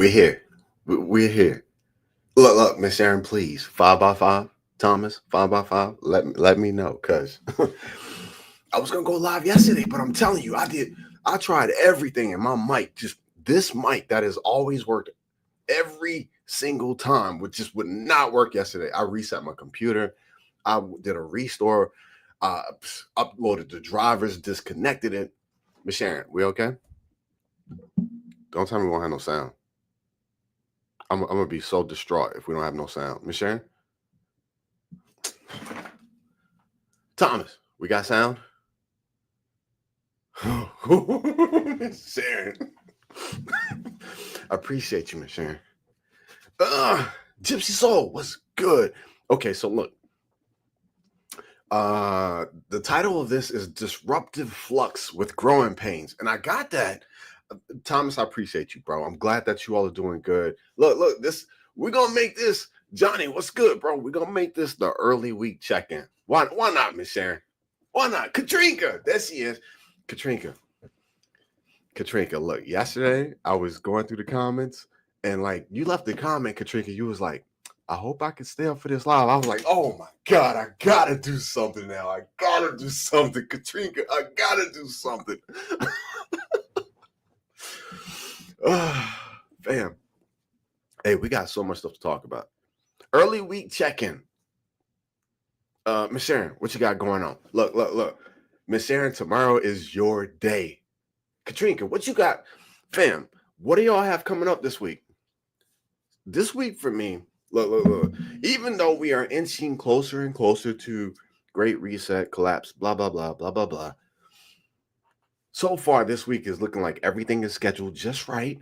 We're here. We're here. Look, Miss Sharon, please. 5x5. Thomas, 5x5. Let me know. Cause I was gonna go live yesterday, but I'm telling you, I tried everything and my mic, just this mic that has always worked every single time, would not work yesterday. I reset my computer. Did a restore, uh uploaded the drivers, disconnected it. Miss Sharon, we okay? Don't tell me we won't have no sound. I'm gonna be so distraught if we don't have no sound. Miss Sharon? Thomas, we got sound? Miss Sharon. I appreciate you, Miss Sharon. Gypsy Soul, what's good? Okay, so look. The title of this is Disruptive Flux with Growing Pains. And I got that. Thomas, I appreciate you, bro. I'm glad that you all are doing good. Look, we're gonna make this, Johnny, what's good, bro? We're gonna make this the early week check-in. Why not, Miss Sharon? Why not? Katrinka, there she is. Katrinka, look, yesterday I was going through the comments and like you left the comment, Katrinka, you was like, I hope I can stay up for this live. I was like, oh my God, I gotta do something now. I gotta do something, Katrinka. I gotta do something. Fam. Hey, we got so much stuff to talk about. Early week check-in. Miss Sharon, what you got going on? Look. Miss Sharon, tomorrow is your day. Katrinka, what you got? Fam, what do y'all have coming up this week? This week for me, look. Even though we are inching closer and closer to Great Reset, collapse, blah, blah, blah, blah, blah, blah. So far, this week is looking like everything is scheduled just right.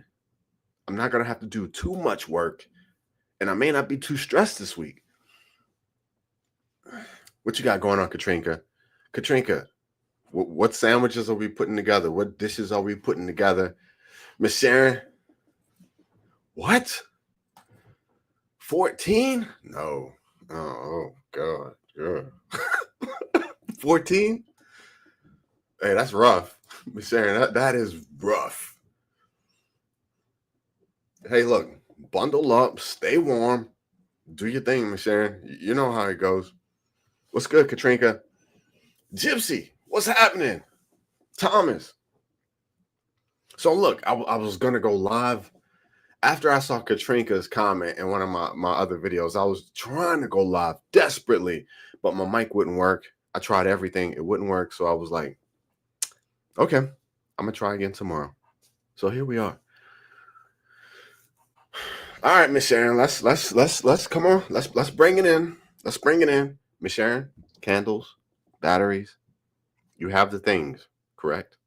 I'm not going to have to do too much work, and I may not be too stressed this week. What you got going on, Katrinka? Katrinka, what sandwiches are we putting together? What dishes are we putting together? Miss Sharon, what? 14? No. Oh God. Yeah. 14? Hey, that's rough. Miss Sharon, that is rough. Hey, look, bundle up, stay warm, do your thing, Miss Sharon. You know how it goes. What's good, Katrinka? Gypsy, what's happening? Thomas. So look, I was gonna go live after I saw Katrinka's comment in one of my other videos. I was trying to go live desperately, but my mic wouldn't work. I tried everything, it wouldn't work. So I was like, okay, I'm gonna try again tomorrow. So here we are. All right, Miss Sharon, let's come on. Let's bring it in. Let's bring it in. Miss Sharon, candles, batteries. You have the things, correct?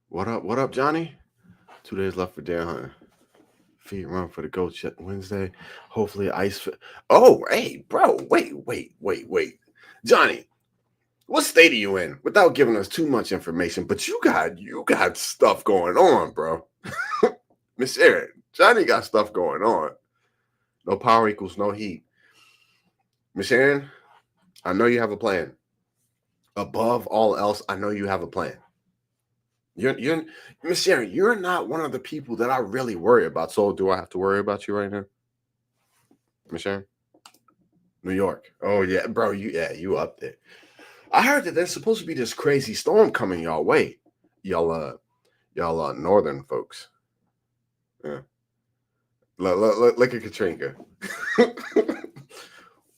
What up, Johnny? 2 days left for deer hunting. Feet run for the goat check Wednesday. Hopefully ice. Oh, hey, bro. Wait. Johnny, what state are you in? Without giving us too much information, but you got stuff going on, bro. Miss Sharon, Johnny got stuff going on. No power equals no heat. Miss Sharon, I know you have a plan. Above all else, I know you have a plan. You're Miss Sharon, you're not one of the people that I really worry about. So do I have to worry about you right now? Miss Sharon? New York. Oh yeah, bro, you up there. I heard that there's supposed to be this crazy storm coming y'all way. Y'all northern folks. Yeah. Look at Katrinka.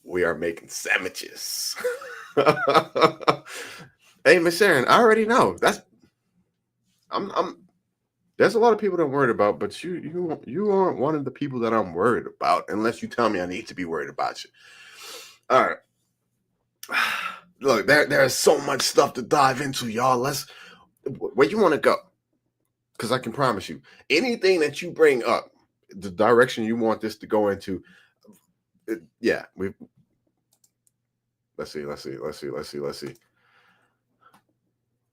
We are making sandwiches. Hey, Miss Sharon, I already know. I'm there's a lot of people that I'm worried about, but you aren't one of the people that I'm worried about unless you tell me I need to be worried about you. All right. Look, there's so much stuff to dive into, y'all. Where you want to go? Because I can promise you, anything that you bring up, the direction you want this to go into, yeah, let's see.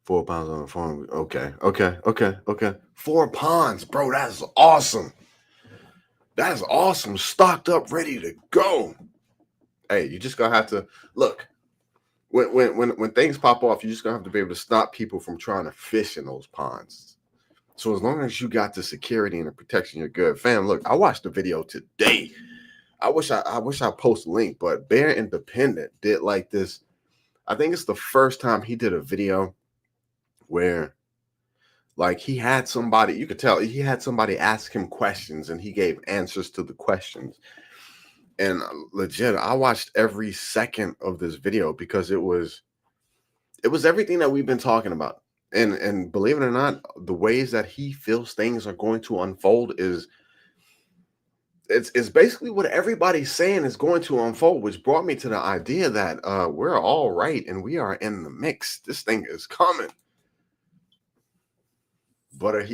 4 pounds on the farm. Okay. 4 ponds, bro. That's awesome. That's awesome. Stocked up, ready to go. Hey, you just gonna have to look. When things pop off, you're just gonna have to be able to stop people from trying to fish in those ponds. So as long as you got the security and the protection, you're good. Fam, look, I watched the video today. I wish I post a link, but Bear Independent did like this. I think it's the first time he did a video where like he had somebody, you could tell he had somebody ask him questions and he gave answers to the questions. And legit, I watched every second of this video because it was everything that we've been talking about. And believe it or not, the ways that he feels things are going to unfold is it's basically what everybody's saying is going to unfold, which brought me to the idea that we're all right and we are in the mix. This thing is coming. But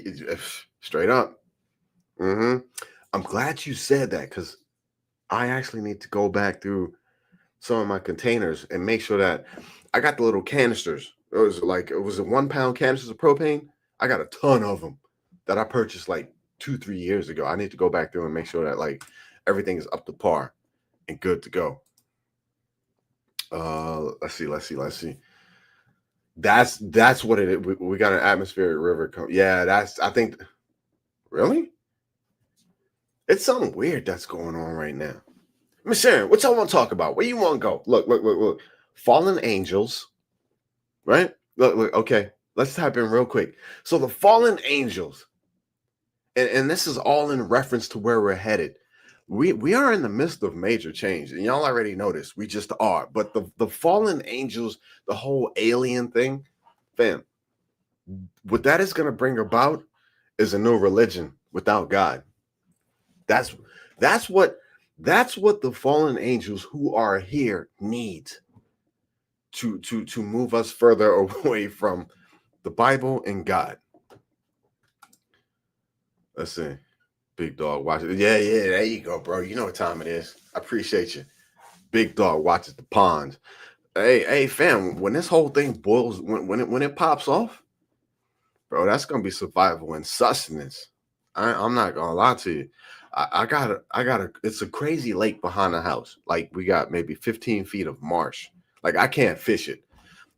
straight up. I'm glad you said that because I actually need to go back through some of my containers and make sure that I got the little canisters. It was a 1 pound canisters of propane. I got a ton of them that I purchased like 2-3 years ago. I need to go back through and make sure that like everything is up to par and good to go. Let's see. That's what it is. We got an atmospheric river. Yeah, I think really it's something weird that's going on right now. Miss Sharon, what y'all want to talk about? Where you want to go? Look. Fallen angels, right? Look. Okay, let's type in real quick. So the fallen angels, and this is all in reference to where we're headed. We are in the midst of major change, and y'all already noticed. We just are. But the fallen angels, the whole alien thing, fam, what that is going to bring about is a new religion without God. That's what the fallen angels who are here need to move us further away from the Bible and God. Let's see. Big dog watches. Yeah, there you go, bro. You know what time it is. I appreciate you. Big dog watches the ponds. Hey, fam, when this whole thing boils, when it pops off, bro, that's gonna be survival and sustenance. I'm not gonna lie to you. I got a it's a crazy lake behind the house. Like we got maybe 15 feet of marsh. Like I can't fish it.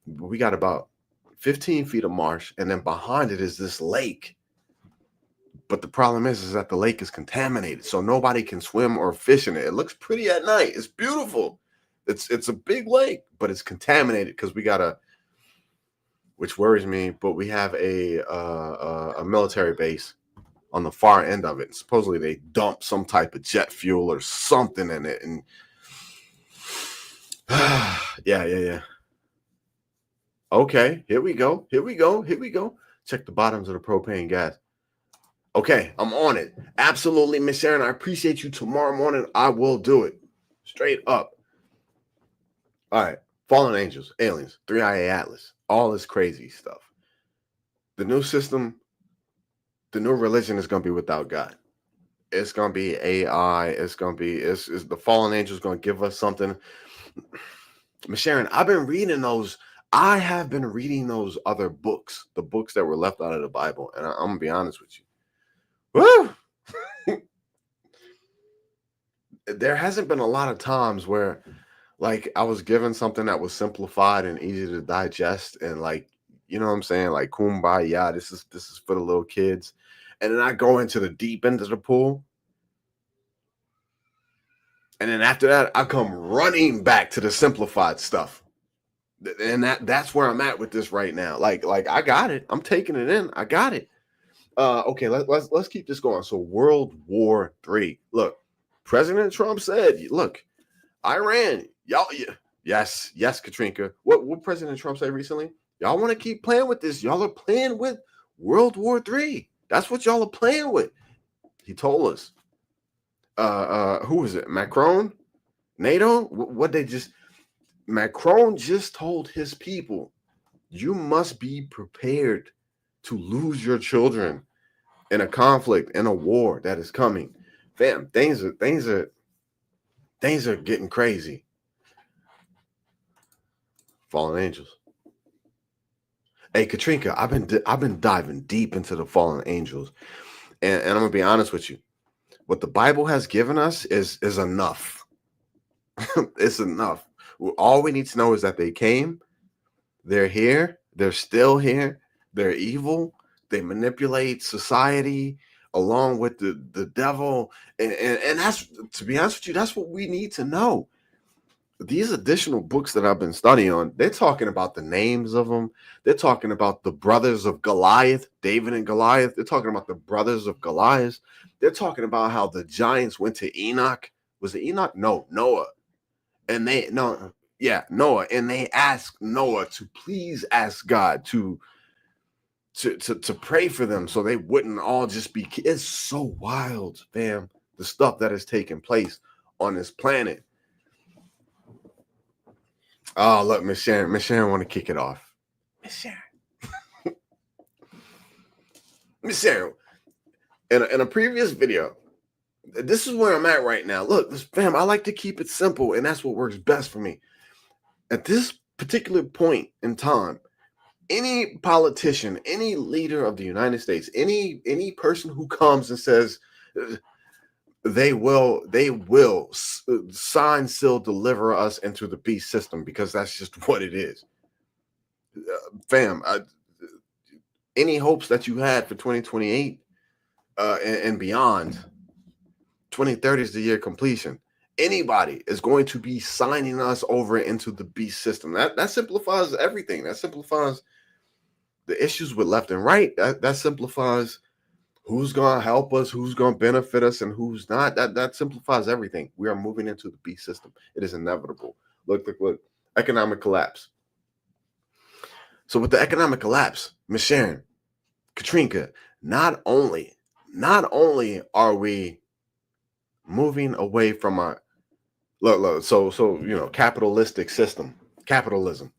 We got about 15 feet of marsh, and then behind it is this lake. But the problem is that the lake is contaminated, so nobody can swim or fish in it. It looks pretty at night. It's beautiful. It's a big lake, but it's contaminated because we got which worries me. But we have a military base on the far end of it. Supposedly they dump some type of jet fuel or something in it, and yeah. Okay, here we go. Check the bottoms of the propane gas. Okay, I'm on it. Absolutely, Miss Sharon. I appreciate you. Tomorrow morning, I will do it. Straight up. All right. Fallen angels, aliens, 3IA Atlas, all this crazy stuff. The new system, the new religion is going to be without God. It's going to be AI. It's going to be, it's the fallen angels going to give us something. Miss Sharon, I've been reading those. I have been reading those other books, the books that were left out of the Bible. And I'm going to be honest with you. Woo! There hasn't been a lot of times where like I was given something that was simplified and easy to digest and like, you know what I'm saying? Like kumbaya, this is for the little kids. And then I go into the deep end of the pool. And then after that, I come running back to the simplified stuff. And that's where I'm at with this right now. Like I got it. I'm taking it in. I got it. Okay, let's keep this going. So World War III. Look, President Trump said, look, Iran, y'all, yes, Katrinka. What President Trump said recently? Y'all want to keep playing with this. Y'all are playing with World War III. That's what y'all are playing with. He told us. Who is it? Macron? NATO? What they just Macron just told his people, you must be prepared to lose your children in a conflict, in a war that is coming. Fam, things are getting crazy. Fallen angels. Hey, Katrinka, I've been diving deep into the fallen angels, and I'm gonna be honest with you. What the Bible has given us is enough. It's enough. All we need to know is that they came, they're here, they're still here, they're evil, they manipulate society along with the devil. And that's, to be honest with you, that's what we need to know. These additional books that I've been studying on, they're talking about the names of them. They're talking about the brothers of Goliath, David and Goliath. They're talking about the brothers of Goliath. They're talking about how the giants went to Enoch. Was it Enoch? No, Noah. And Noah. And they asked Noah to please ask God to pray for them so they wouldn't all just be. It's so wild, fam. The stuff that is taking place on this planet. Oh, look, Miss Sharon. Miss Sharon want to kick it off. Miss Sharon. Miss Sharon, in a previous video, this is where I'm at right now. Look, fam, I like to keep it simple, and that's what works best for me. At this particular point in time, any politician, any leader of the United States, any person who comes and says they will sign, seal, deliver us into the beast system, because that's just what it is. Fam, any hopes that you had for 2028 and beyond, 2030 is the year completion. Anybody is going to be signing us over into the beast system. That simplifies everything. That simplifies the issues with left and right. That simplifies who's going to help us, who's going to benefit us, and who's not. That simplifies everything. We are moving into the beast system. It is inevitable. Look. Economic collapse. So with the economic collapse, Miss Sharon, Katrinka, not only are we moving away from our capitalistic system, capitalism.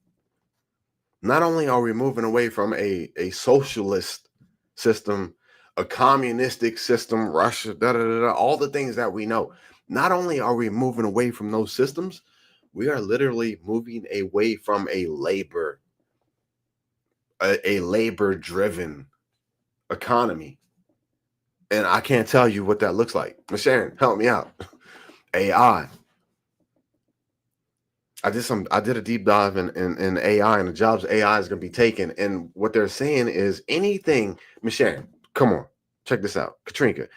Not only are we moving away from a socialist system, a communistic system, Russia, all the things that we know. Not only are we moving away from those systems, we are literally moving away from a labor-driven economy. And I can't tell you what that looks like. Ms. Sharon, help me out. AI. I did a deep dive in AI and the jobs AI is going to be taking. And what they're saying is anything, Ms. Sharon, come on, check this out. Katrinka,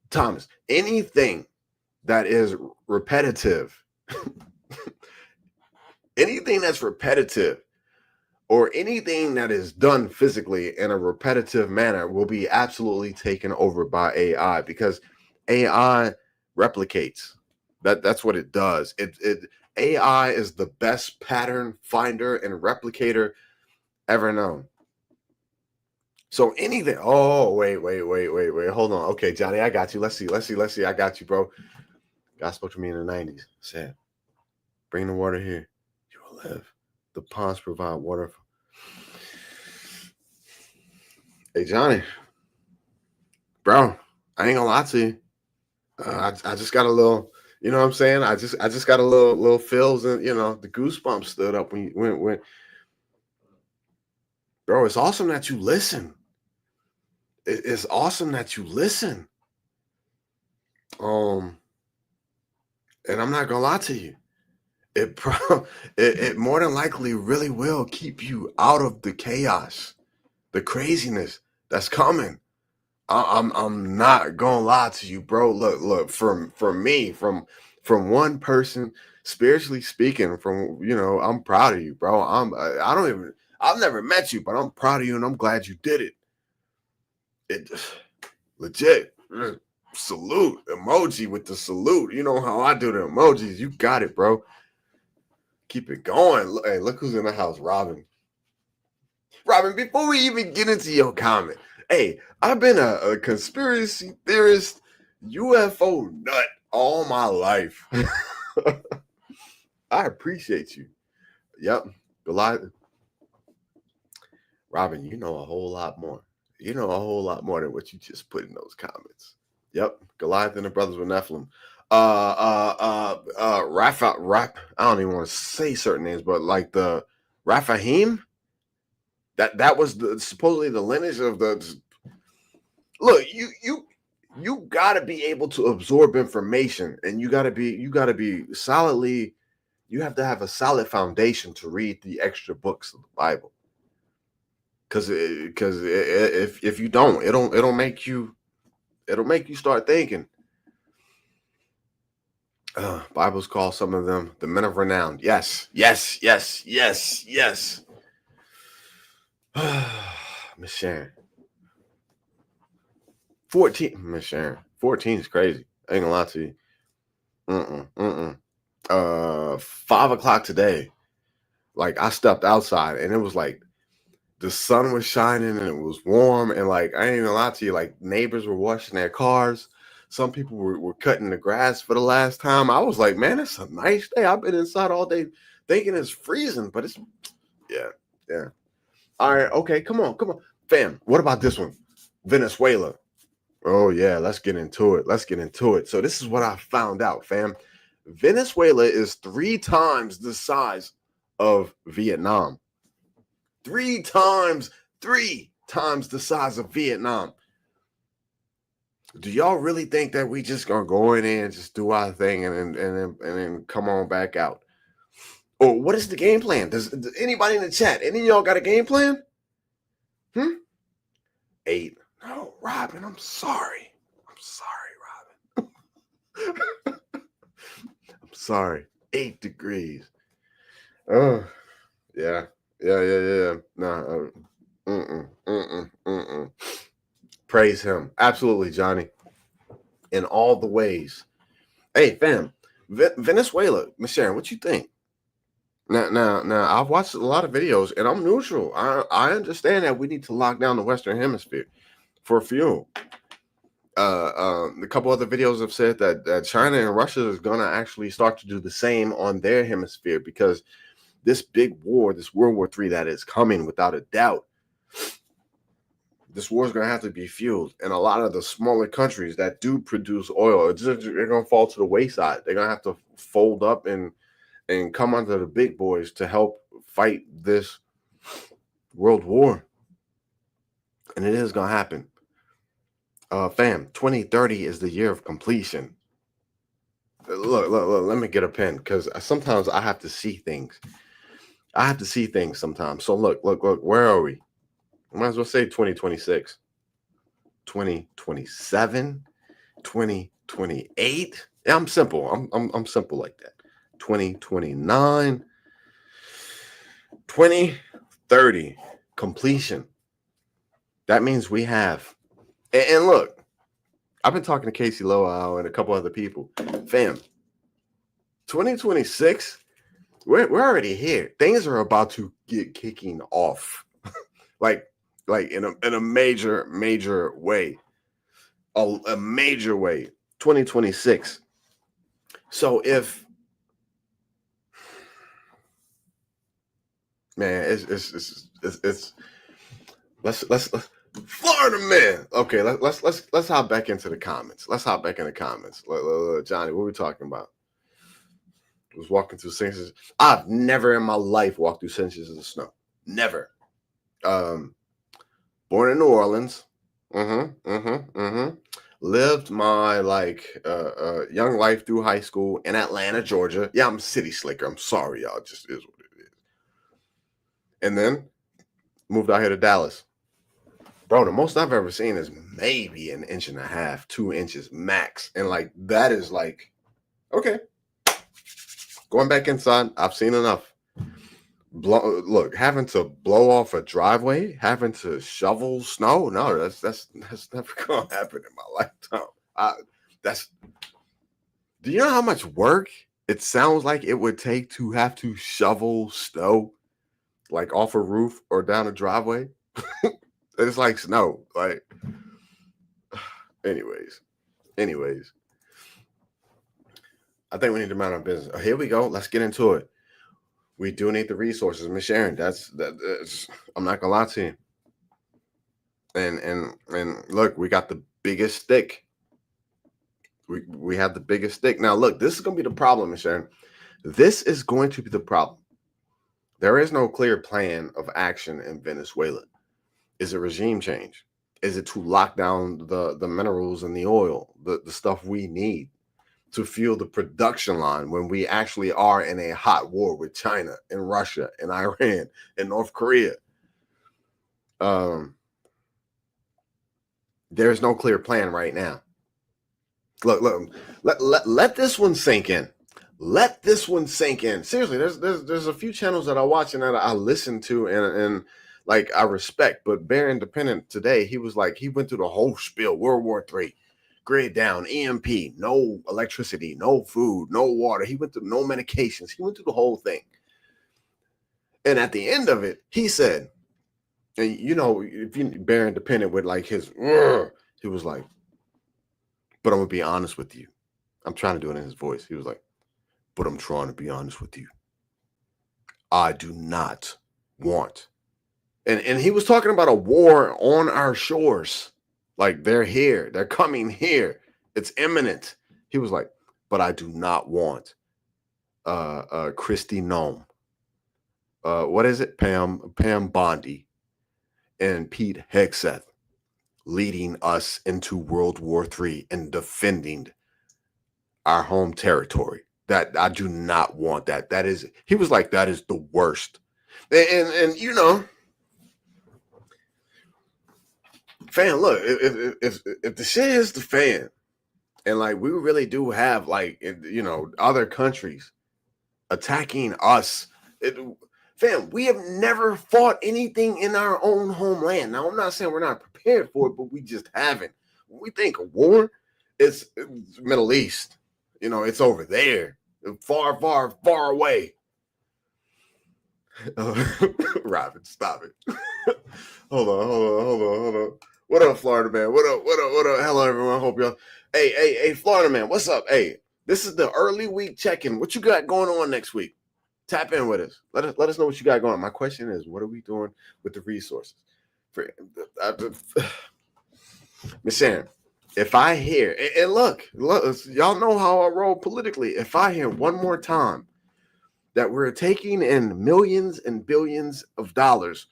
Thomas, anything that is repetitive, anything that's repetitive, or anything that is done physically in a repetitive manner will be absolutely taken over by AI, because AI replicates. That's what it does. AI is the best pattern finder and replicator ever known. So anything. Oh, wait. Hold on. Okay, Johnny, I got you. Let's see. I got you, bro. God spoke to me in the 90s. Said, bring the water here. You will live. The ponds provide water. Hey, Johnny, bro, I ain't gonna lie to you. I just got a little, you know what I'm saying? I just got a little feels, and the goosebumps stood up when bro. It's awesome that you listen. It's awesome that you listen. And I'm not gonna lie to you. It more than likely really will keep you out of the chaos, the craziness that's coming. I'm not gonna lie to you, bro. Look. From me, from one person, spiritually speaking, I'm proud of you, bro. I've never met you, but I'm proud of you, and I'm glad you did it. It legit. Salute emoji with the salute. You know how I do the emojis. You got it, bro. Keep it going. Hey, look who's in the house, Robin. Robin, before we even get into your comment, hey, I've been a conspiracy theorist, UFO nut all my life. I appreciate you. Yep. Goliath. Robin, you know a whole lot more. You know a whole lot more than what you just put in those comments. Yep. Goliath and the brothers were Nephilim. Rapha, I don't even want to say certain names, but like the Raphaim, that was supposedly the lineage of the. Look, you got to be able to absorb information, and you got to be solidly, You have to have a solid foundation to read the extra books of the Bible. Because if you don't, it'll make you start thinking. Bibles call some of them the men of renown. Yes, yes, yes, yes, yes. Miss Sharon. 14, Miss Sharon. 14 is crazy. I ain't gonna lie to you. 5 o'clock today. Like I stepped outside and it was like the sun was shining and it was warm, and like I ain't gonna lie to you, like neighbors were washing their cars. Some people were cutting the grass for the last time. I was like, man, it's a nice day. I've been inside all day thinking it's freezing, but it's yeah. All right, okay, come on. Fam, what about this one? Venezuela. Oh yeah, let's get into it. So this is what I found out, fam. Venezuela is 3 times the size of Vietnam. 3 times the size of Vietnam. Do y'all really think that we just gonna go in there and just do our thing and then come on back out? Or what is the game plan? Does anybody in the chat, any of y'all got a game plan? 8. No, Robin, I'm sorry, Robin. I'm sorry. 8 degrees. Oh, yeah. Nah. Praise him. Absolutely, Johnny. In all the ways. Hey, fam. Venezuela, Miss Sharon, what you think? Now, I've watched a lot of videos, and I'm neutral. I understand that we need to lock down the Western Hemisphere for fuel. A couple other videos have said that China and Russia is going to actually start to do the same on their hemisphere, because this big war, this World War III that is coming without a doubt, this war is going to have to be fueled. And a lot of the smaller countries that do produce oil, they're going to fall to the wayside. They're going to have to fold up and come under the big boys to help fight this world war. And it is going to happen. Fam, 2030 is the year of completion. Look, let me get a pen, because sometimes I have to see things. Sometimes. So look, where are we? I might as well say 2026, 2027, 2028. Yeah, I'm simple. I'm simple like that. 2029, 2030 completion. That means we have, and look, I've been talking to Casey Lowell and a couple other people. Fam, 2026, we're already here. Things are about to get kicking off. like in a major way. A major way. 2026. So if, man, it's let's Florida man. Okay, let's hop back into the comments. Johnny, what are we talking about? I was walking through 6 inches. I've never in my life walked through 6 inches of snow. Never. Born in New Orleans. Lived my young life through high school in Atlanta, Georgia. Yeah, I'm a city slicker. I'm sorry, y'all. It just is what it is. And then moved out here to Dallas. Bro, the most I've ever seen is maybe 1.5 inches, 2 inches max. And that is okay. Going back inside, I've seen enough. Look, having to blow off a driveway, having to shovel snow, no, that's never gonna happen in my lifetime. Do you know how much work it sounds like it would take to have to shovel snow, off a roof or down a driveway? It's like snow. Anyways, I think we need to mind our business. Oh, here we go. Let's get into it. We do need the resources, Miss Sharon. That's I'm not gonna lie to you. And look, we got the biggest stick. We have the biggest stick. Now, look, this is gonna be the problem, Miss Sharon. This is going to be the problem. There is no clear plan of action in Venezuela. Is it regime change? Is it to lock down the minerals and the oil, the stuff we need? to fuel the production line when we actually are in a hot war with China and Russia and Iran and North Korea. There's no clear plan right now. Look, let this one sink in. Let this one sink in. Seriously, there's a few channels that I watch and that I listen to and like I respect. But Bear Independent today, he went through the whole spiel. World War III, grid down, EMP, no electricity, no food, no water. He went through no medications. He went through the whole thing. And at the end of it, he said, and you know, if you Bear Independent with like his, he was like, but I'm gonna be honest with you. I'm trying to do it in his voice. He was like, but I'm trying to be honest with you. I do not want. And he was talking about a war on our shores. Like they're here. They're coming here. It's imminent. He was like, but I do not want Christy Nome. What is it? Pam Bondi and Pete Hegseth leading us into World War III and defending our home territory. That I do not want that. That is, he was like, that is the worst. And you know, fan, look, if the shit is the fan, and like we really do have like you know other countries attacking us, fam, we have never fought anything in our own homeland. Now I'm not saying we're not prepared for it, but we just haven't. When we think of war, it's Middle East. You know, it's over there, far, far, far away. Robin, stop it. hold on. What up, Florida man? What up? Hello, everyone. Hope y'all. Hey, Florida man, what's up? Hey, this is the early week check-in. What you got going on next week? Tap in with us. Let us know what you got going on. My question is, what are we doing with the resources? Miss Sharon, if I hear, and look, y'all know how I roll politically. If I hear one more time that we're taking in millions and billions of dollars,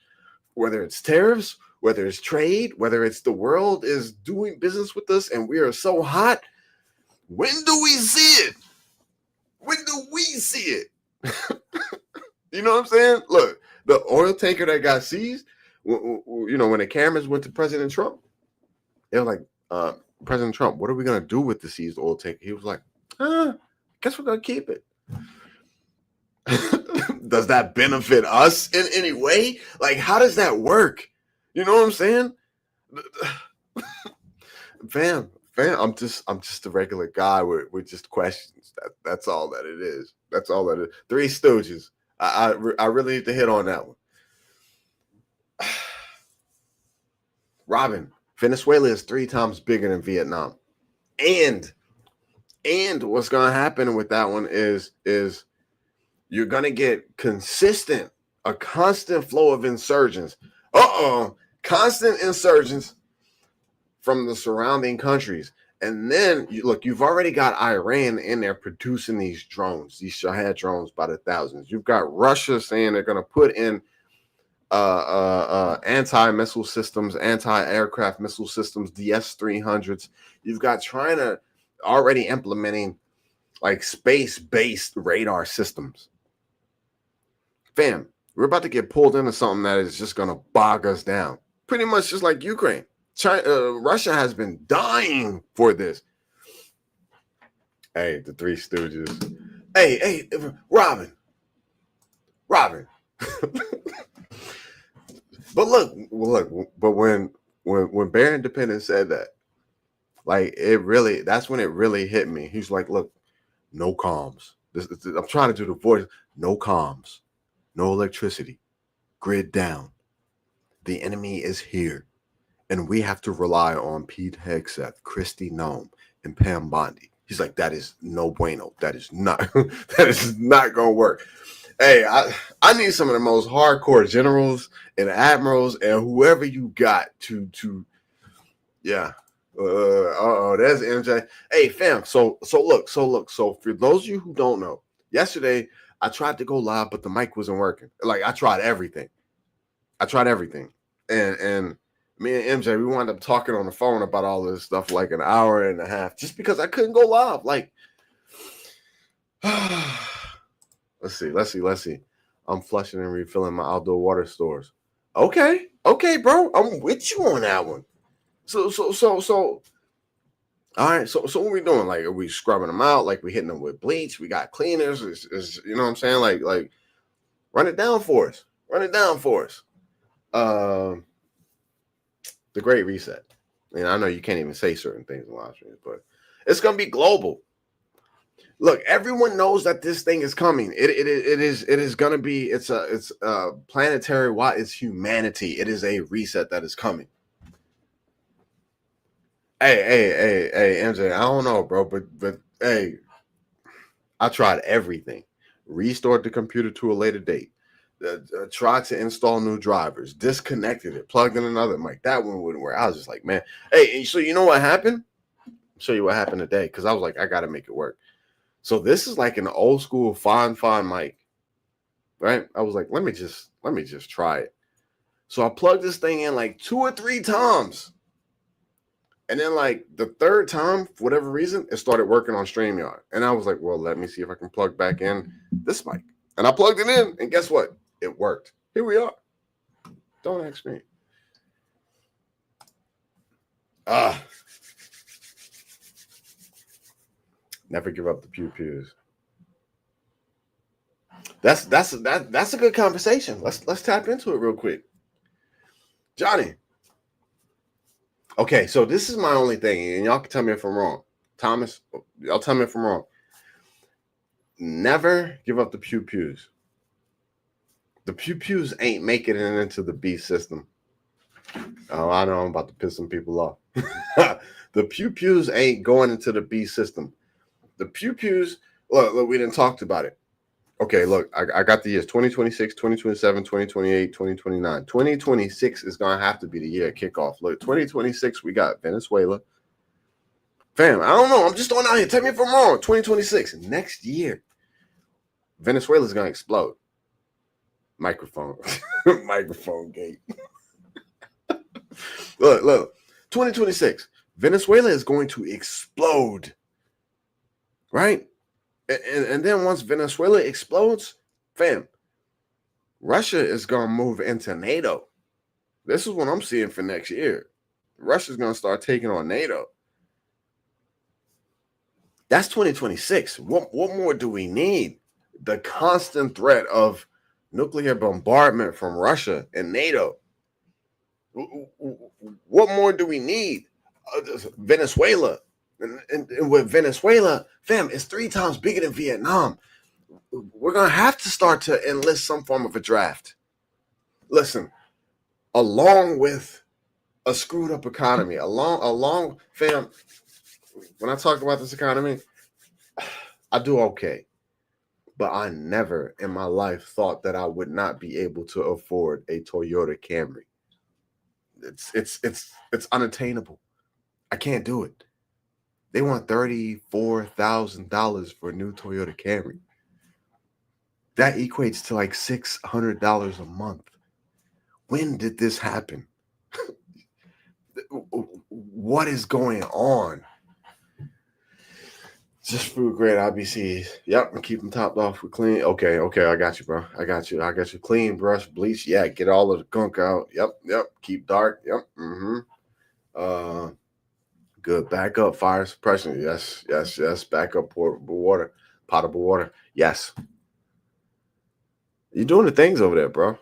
whether it's tariffs, whether it's trade, whether it's the world is doing business with us and we are so hot, when do we see it? When do we see it? You know what I'm saying? Look, the oil tanker that got seized, you know, when the cameras went to President Trump, they were like, President Trump, what are we going to do with the seized oil tanker? He was like, guess we're going to keep it. Does that benefit us in any way? Like, how does that work? You know what I'm saying? Fam, I'm just a regular guy with just questions. That's all that it is. That's all that it is. Three Stooges. I really need to hit on that one. Robin, Venezuela is 3 times bigger than Vietnam. And what's going to happen with that one is you're going to get a constant flow of insurgents. Constant insurgents from the surrounding countries. And then, you've already got Iran in there producing these drones, these Shahed drones by the thousands. You've got Russia saying they're going to put in anti-missile systems, anti-aircraft missile systems, the S-300s. You've got China already implementing like space-based radar systems. Fam, we're about to get pulled into something that is just going to bog us down. Pretty much just like Ukraine. Russia has been dying for this. Hey, the Three Stooges. Hey, Robin. But look. But when Bear Independent said that, like that's when it really hit me. He's like, look, no comms. I'm trying to do the voice. No comms, no electricity, grid down. The enemy is here. And we have to rely on Pete Hegseth, Christy Nome, and Pam Bondi. He's like, that is no bueno. That is not gonna work. Hey, I need some of the most hardcore generals and admirals and whoever you got to yeah. There's MJ. Hey, fam. So look. So for those of you who don't know, yesterday I tried to go live, but the mic wasn't working. Like I tried everything. And me and MJ, we wound up talking on the phone about all this stuff like an hour and a half, just because I couldn't go live. Like, Let's see. I'm flushing and refilling my outdoor water stores. Okay, bro. I'm with you on that one. So. All right. So what we doing? Like, are we scrubbing them out? Like, we hitting them with bleach? We got cleaners? You know what I'm saying? Like, run it down for us. The Great Reset. And I know you can't even say certain things in live streams, but it's gonna be global. Look, everyone knows that this thing is coming. It is gonna be. It's a planetary. Why? It's humanity. It is a reset that is coming. Hey, MJ. I don't know, bro, but hey, I tried everything. Restored the computer to a later date. Tried to install new drivers. Disconnected it. Plugged in another mic. That one wouldn't work. I was just like, man. Hey, so you know what happened? I'll show you what happened today because I was like, I got to make it work. So this is like an old school fine mic, right? I was like, let me just try it. So I plugged this thing in like 2 or 3 times. And then like the third time, for whatever reason, it started working on StreamYard. And I was like, well, let me see if I can plug back in this mic. And I plugged it in, and guess what? It worked. Here we are. Don't ask me. Never give up the pews. That's a good conversation. Let's tap into it real quick. Johnny. Okay, so this is my only thing, and y'all can tell me if I'm wrong. Thomas, y'all tell me if I'm wrong. Never give up the pews. The pews ain't making it into the B system. Oh, I know I'm about to piss some people off. The pews ain't going into the B system. The pews, look, we didn't talk about it. Okay, look, I got the years 2026, 2027, 2028, 2029. 2026 is going to have to be the year of kickoff. Look, 2026, we got Venezuela. Fam, I don't know. I'm just throwing out here. Tell me if I'm wrong. 2026, next year, Venezuela's going to explode. Microphone gate. Look, 2026, Venezuela is going to explode. Right? And then once Venezuela explodes, fam, Russia is going to move into NATO. This is what I'm seeing for next year. Russia's going to start taking on NATO. That's 2026. What more do we need? The constant threat of nuclear bombardment from Russia and NATO. What more do we need? Venezuela. And with Venezuela, fam, it's 3 times bigger than Vietnam. We're going to have to start to enlist some form of a draft. Listen, along with a screwed up economy, along, fam, when I talk about this economy, I do okay. But I never in my life thought that I would not be able to afford a Toyota Camry. It's unattainable. I can't do it. They want $34,000 for a new Toyota Camry. That equates to like $600 a month. When did this happen? What is going on? Just food grade IBCs. Yep, and keep them topped off with clean. Okay, I got you, bro. I got you. Clean, brush, bleach. Yeah, get all of the gunk out. Yep. Keep dark. Yep. Good backup fire suppression. Yes. Backup potable water. Yes. You're doing the things over there, bro.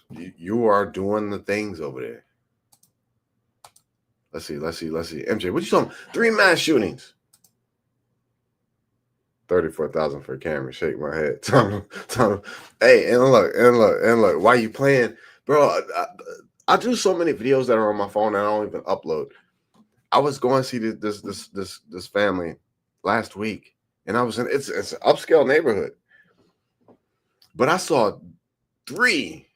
You are doing the things over there. Let's see. MJ, what you talking? 3 mass shootings. 34,000 for a camera. Shake my head. Hey, and look. Why you playing, bro? I do so many videos that are on my phone and I don't even upload. I was going to see this family last week, and I was in it's an upscale neighborhood, but I saw 3.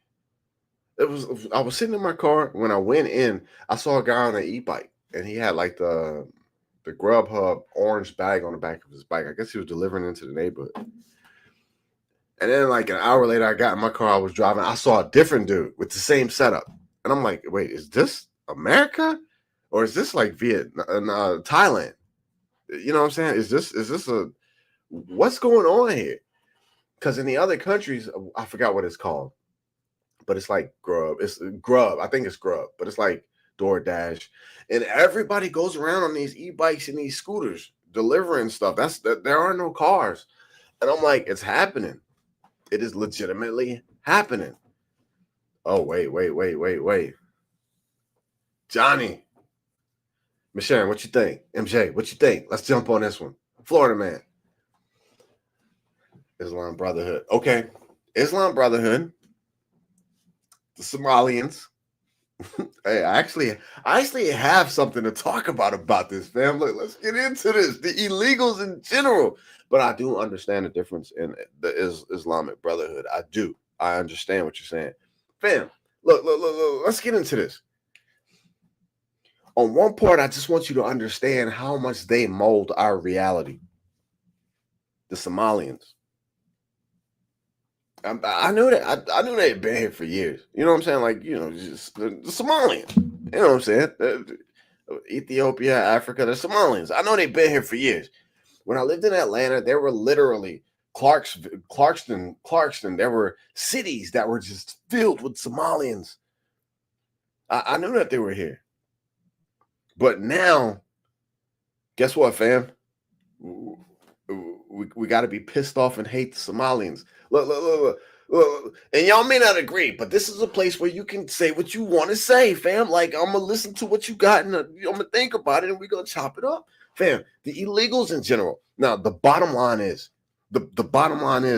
I was sitting in my car when I went in. I saw a guy on an e-bike, and he had like the Grubhub orange bag on the back of his bike. I guess he was delivering into the neighborhood. And then like an hour later, I got in my car. I was driving. I saw a different dude with the same setup, and I'm like, wait, is this America? Or is this like Thailand? You know what I'm saying? Is this a What's going on here? Because in the other countries, I forgot what it's called, but it's like Grub. It's Grub. I think it's Grub, but it's like DoorDash, and everybody goes around on these e-bikes and these scooters delivering stuff. There are no cars, and I'm like, it's happening. It is legitimately happening. Oh wait, Johnny, Miss Sharon, what you think? MJ, what you think? Let's jump on this one. Florida man, Islam Brotherhood. Okay, Islam Brotherhood. The Somalians. Hey, I actually have something to talk about this, fam. Let's get into this. The illegals in general, but I do understand the difference in the Islamic Brotherhood. I do. I understand what you're saying, fam. Look. Let's get into this. On one part, I just want you to understand how much they mold our reality. The Somalians. I knew that. I knew they had been here for years. You know what I'm saying? Like, just the Somalians. You know what I'm saying? Ethiopia, Africa, the Somalians. I know they've been here for years. When I lived in Atlanta, there were literally Clarkston. There were cities that were just filled with Somalians. I knew that they were here. But now, guess what, fam? We got to be pissed off and hate the Somalians. Look. And y'all may not agree, but this is a place where you can say what you want to say, fam. Like, I'm gonna listen to what you got, and I'm gonna think about it, and we're gonna chop it up, fam. The illegals in general. Now, the bottom line is,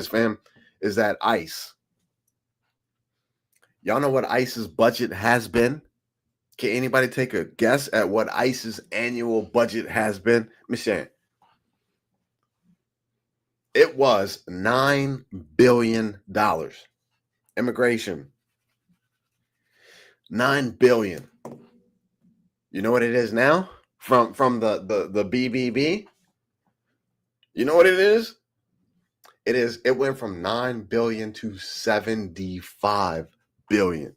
fam, is that ICE. Y'all know what ICE's budget has been? Can anybody take a guess at what ICE's annual budget has been, Miss Shan? It was $9 billion. Immigration. $9 billion. You know what it is now? From the BBB? You know what it is? It went from 9 billion to 75 billion.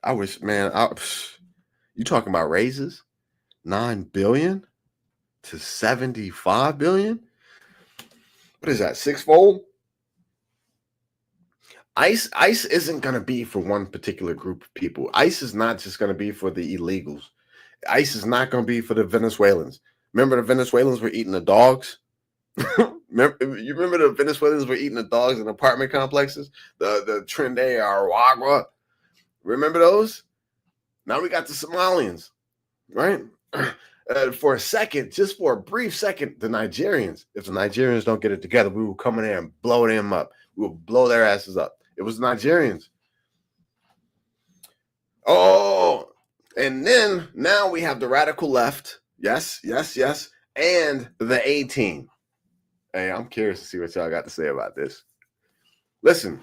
I wish, man, you talking about raises? 9 billion to 75 billion? What is that? Sixfold? ICE isn't going to be for one particular group of people. ICE is not just going to be for the illegals. ICE is not going to be for the Venezuelans. Remember the Venezuelans were eating the dogs? You remember the Venezuelans were eating the dogs in apartment complexes? The Trinde Aragua. Remember those? Now we got the Somalians, right? For a second, just for a brief second, the Nigerians, if the Nigerians don't get it together, we will come in there and blow them up. We will blow their asses up. It was Nigerians. Oh, and then now we have the radical left. Yes. And the A team. Hey, I'm curious to see what y'all got to say about this. Listen,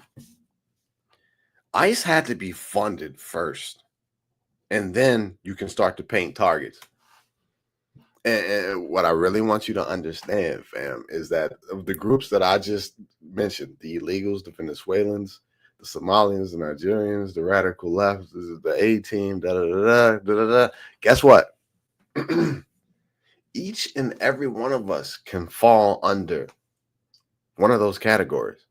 ICE had to be funded first, and then you can start to paint targets. And what I really want you to understand, fam, is that of the groups that I just mentioned, the illegals, the Venezuelans, the Somalians, the Nigerians, the radical left, the A team, guess what? Each and every one of us can fall under one of those categories.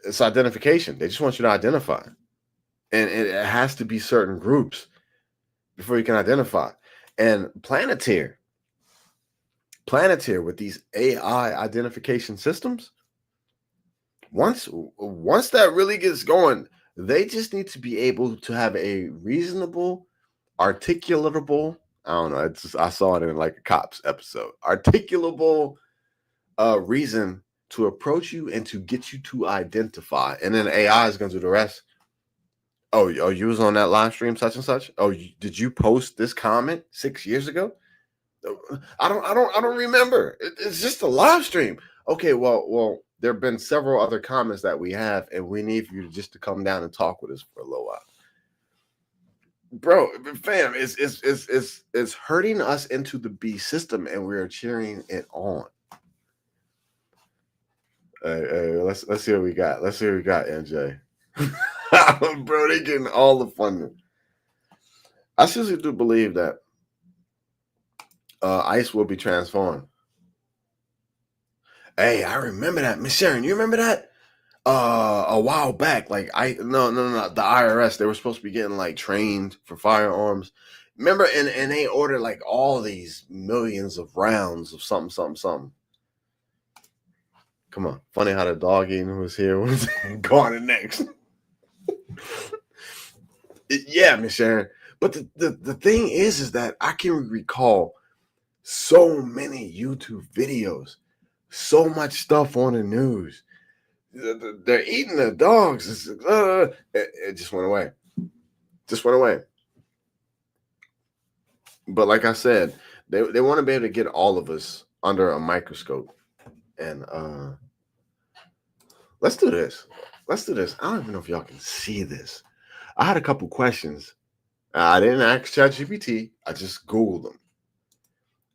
It's identification. They just want you to identify. And it has to be certain groups before you can identify. And Planeteer with these AI identification systems, once that really gets going, they just need to be able to have a reasonable, articulatable, I don't know, I saw it in like a Cops episode, articulable reason to approach you and to get you to identify. And then AI is going to do the rest. Oh, you was on that live stream, such and such. Oh, did you post this comment 6 years ago? I don't remember. It's just a live stream. Okay, well, there have been several other comments that we have, and we need for you just to come down and talk with us for a little while, bro. Fam, it's hurting us into the B system, and we are cheering it on. Hey, let's see what we got. Let's see what we got, MJ. Bro, they getting all the funding. I seriously do believe that ICE will be transformed. Hey, I remember that. Miss Sharon, you remember that? A while back, like no, the IRS, they were supposed to be getting like trained for firearms. Remember, and they ordered like all these millions of rounds of something. Come on, funny how the dog eating was here was gone next. Yeah, Miss Sharon. But the thing is that I can recall so many YouTube videos, so much stuff on the news. They're eating the dogs. It just went away. Just went away. But like I said, they want to be able to get all of us under a microscope. And let's do this. Let's do this. I don't even know if y'all can see this. I had a couple questions. I didn't ask ChatGPT. I just Googled them.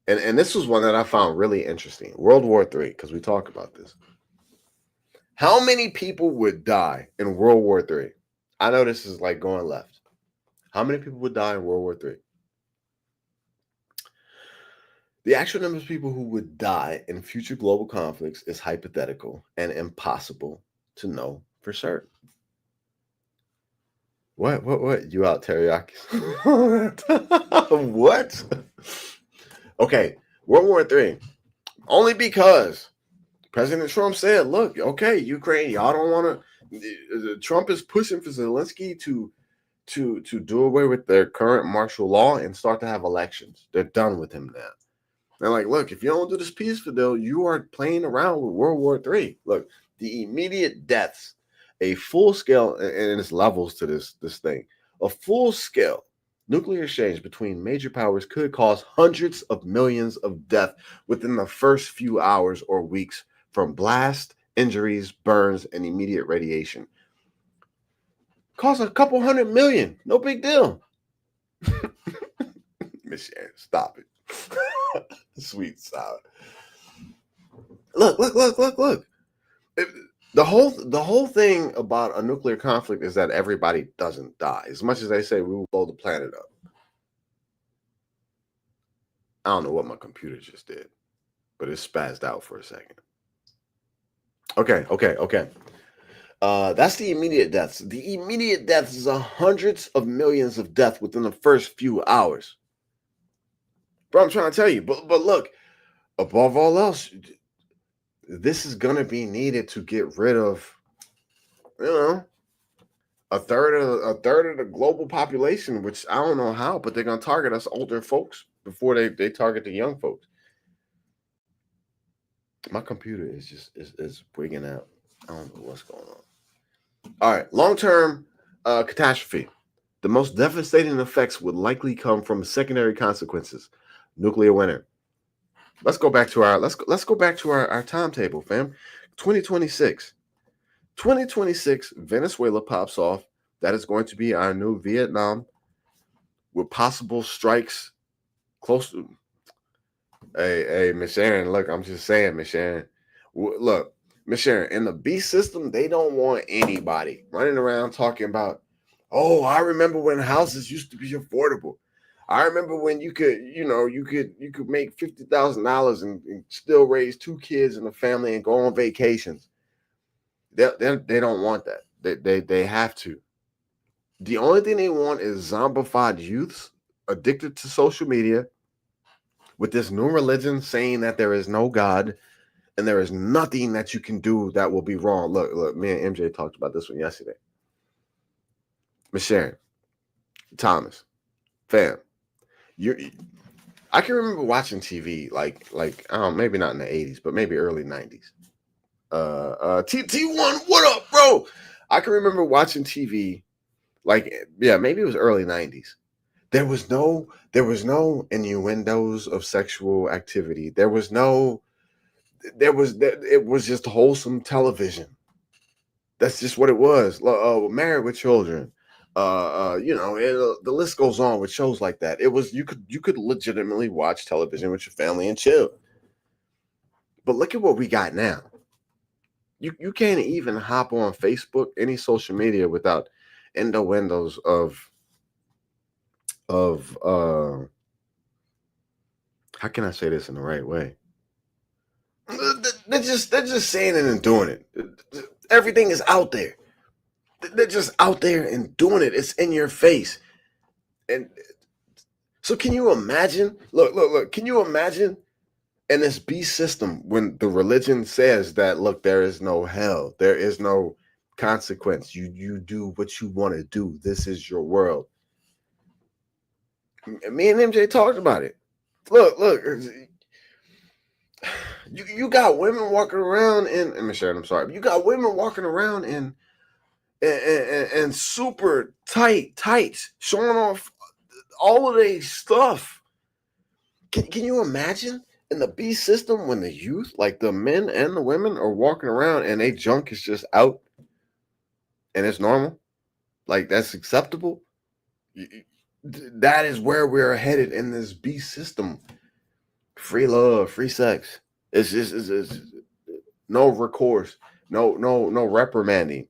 And this was one that I found really interesting. World War III, because we talk about this. How many people would die in World War III? I know this is like going left. How many people would die in World War III? The actual number of people who would die in future global conflicts is hypothetical and impossible to know for certain. What? You out, teriyaki? What? Okay, World War III. Only because President Trump said, look, okay, Ukraine, y'all don't want to. Trump is pushing for Zelensky to do away with their current martial law and start to have elections. They're done with him now. They're like, look, if you don't do this peaceful deal, you are playing around with World War III. Look, the immediate deaths, a full scale, and it's levels to this thing. A full scale nuclear exchange between major powers could cause hundreds of millions of deaths within the first few hours or weeks from blast, injuries, burns, and immediate radiation. Cost a couple 100 million. No big deal. Miss Sharon, stop it. Sweet salad. Look. The whole thing about a nuclear conflict is that everybody doesn't die. As much as they say we will blow the planet up. I don't know what my computer just did, but it spazzed out for a second. Okay. That's the immediate deaths. The immediate deaths is hundreds of millions of deaths within the first few hours. Bro, I'm trying to tell you. But look, above all else, this is gonna be needed to get rid of, a third of the global population, which I don't know how, but they're gonna target us older folks before they target the young folks. My computer is just is wigging out. I don't know what's going on. All right, long-term catastrophe. The most devastating effects would likely come from secondary consequences. Nuclear winter. Let's go back to our timetable, fam. 2026. 2026, Venezuela pops off. That is going to be our new Vietnam with possible strikes close to. Hey, Miss Sharon, look, I'm just saying, Miss Sharon. Look, Miss Sharon, in the beast system, they don't want anybody running around talking about, oh, I remember when houses used to be affordable. I remember when you could make $50,000 and still raise 2 kids in a family and go on vacations. They don't want that. They have to. The only thing they want is zombified youths addicted to social media with this new religion saying that there is no God and there is nothing that you can do that will be wrong. Look, me and MJ talked about this one yesterday. Miss Sharon, Thomas, fam, I can remember watching TV like I don't know, maybe not in the 80s, but maybe early 90s. T1, what up, bro? I can remember watching TV like, yeah, maybe it was early 90s. There was no innuendos of sexual activity. It was just wholesome television. That's just what it was. Married with Children. The list goes on with shows like that. It was you could legitimately watch television with your family and chill. But look at what we got now. You can't even hop on Facebook, any social media, without innuendos of how can I say this in the right way? They're just saying it and doing it. Everything is out there. They're just out there and doing it. It's in your face. And so can you imagine? Look. Can you imagine in this beast system when the religion says that, look, there is no hell, there is no consequence. You do what you want to do. This is your world. Me and MJ talked about it. Look. You got women walking around in Miss Sharon, I'm sorry. You got women walking around in super tight tights, showing off all of their stuff. Can you imagine in the B system when the youth, like the men and the women, are walking around and they junk is just out and it's normal? Like that's acceptable? That is where we're headed in this B system. Free love, free sex. It's just it's no recourse, no reprimanding,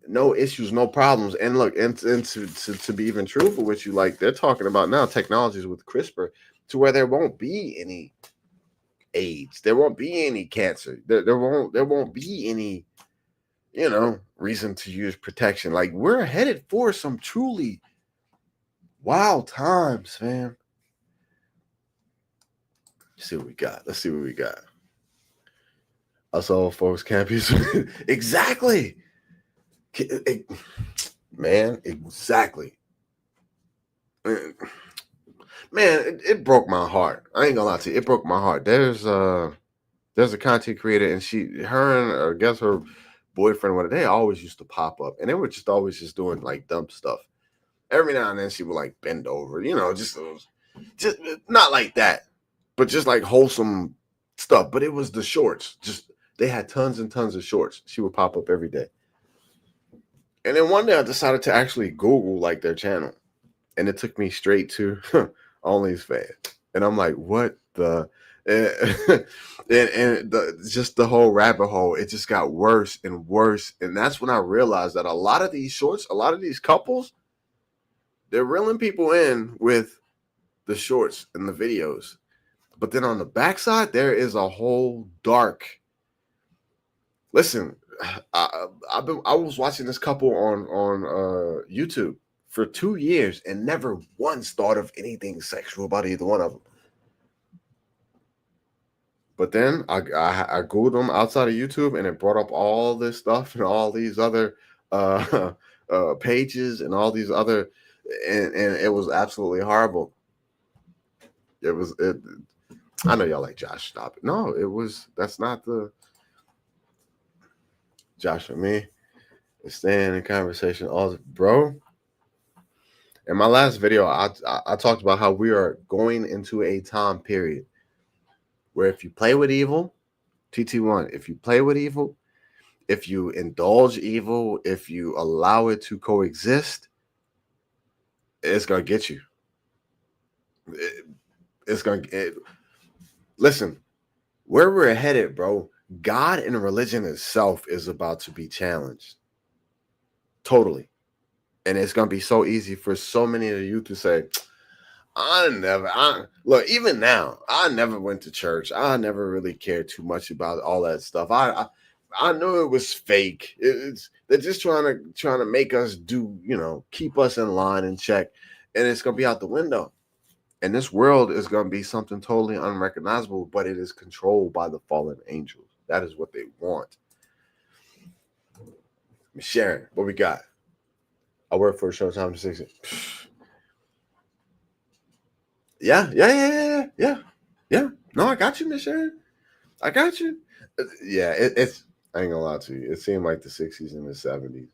no issues, no problems. And look, and to be even truthful with you, like they're talking about now technologies with CRISPR to where there won't be any AIDS, there won't be any cancer, there won't be any, reason to use protection. Like we're headed for some truly wild times, fam. Let's see what we got. Us old folks can't be exactly. Man, exactly. Man, it broke my heart. I ain't gonna lie to you, it broke my heart. There's a content creator, and I guess her boyfriend, they always used to pop up, and they were just always just doing like dumb stuff. Every now and then she would like bend over, just not like that, but just like wholesome stuff. But it was the shorts. Just they had tons and tons of shorts. She would pop up every day. And then one day I decided to actually Google like their channel, and it took me straight to OnlyFans. And I'm like, what the? Just the whole rabbit hole, it just got worse and worse. And that's when I realized that a lot of these shorts, a lot of these couples, they're reeling people in with the shorts and the videos. But then on the backside, there is a whole dark. Listen, I was watching this couple on YouTube for 2 years and never once thought of anything sexual about either one of them. But then I Googled them outside of YouTube, and it brought up all this stuff and all these other pages and all these other, and it was absolutely horrible. It. I know y'all like Josh. Stop it. No, that's not the Josh for me. Staying in conversation bro. In my last video, I talked about how we are going into a time period where if you play with evil, TT1, if you play with evil, if you indulge evil, if you allow it to coexist, it's going to get you. Listen, where we're headed, bro, God and religion itself is about to be challenged. Totally. And it's going to be so easy for so many of you to say, look, even now, I never went to church. I never really cared too much about all that stuff. I knew it was fake. They're just trying to make us do, keep us in line and check. And it's going to be out the window. And this world is going to be something totally unrecognizable, but it is controlled by the fallen angels. That is what they want. Sharon, what we got? I work for a Showtime 60. Yeah. No, I got you, Miss Sharon. I got you. Yeah, it's. I ain't gonna lie to you. It seemed like the 60s and the 70s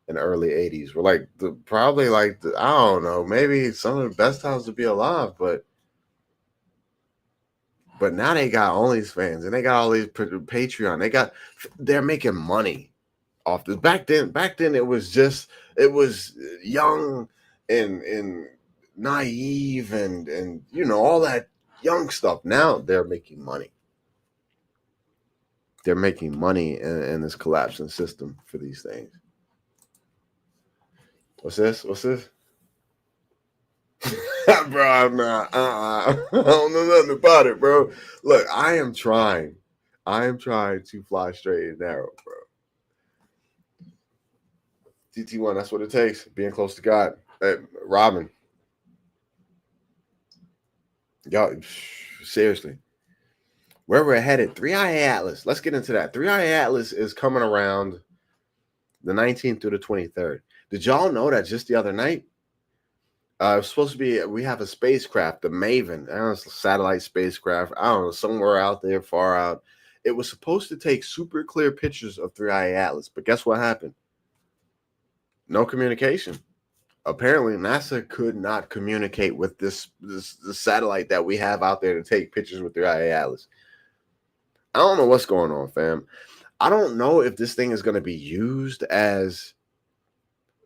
and early 80s were like I don't know, maybe some of the best times to be alive, but now they got OnlyFans and they got all these Patreon. They're making money off this. Back then it was young and naive and all that young stuff. Now they're making money. They're making money in this collapsing system for these things. What's this? Bro, I'm not. I don't know nothing about it, bro. Look, I am trying I am trying to fly straight and narrow, bro. TT1, that's what it takes. Being close to God. Hey, Robin, y'all, seriously. Where we're headed, 3IA Atlas. Let's get into that. 3IA Atlas is coming around the 19th through the 23rd. Did y'all know that just the other night? It's supposed to be, we have a spacecraft, the Maven, I don't know, it's a satellite spacecraft, I don't know, somewhere out there, far out. It was supposed to take super clear pictures of 3IA Atlas, but guess what happened? No communication. Apparently, NASA could not communicate with this satellite that we have out there to take pictures with 3IA Atlas. I don't know what's going on, fam. I don't know if this thing is going to be used as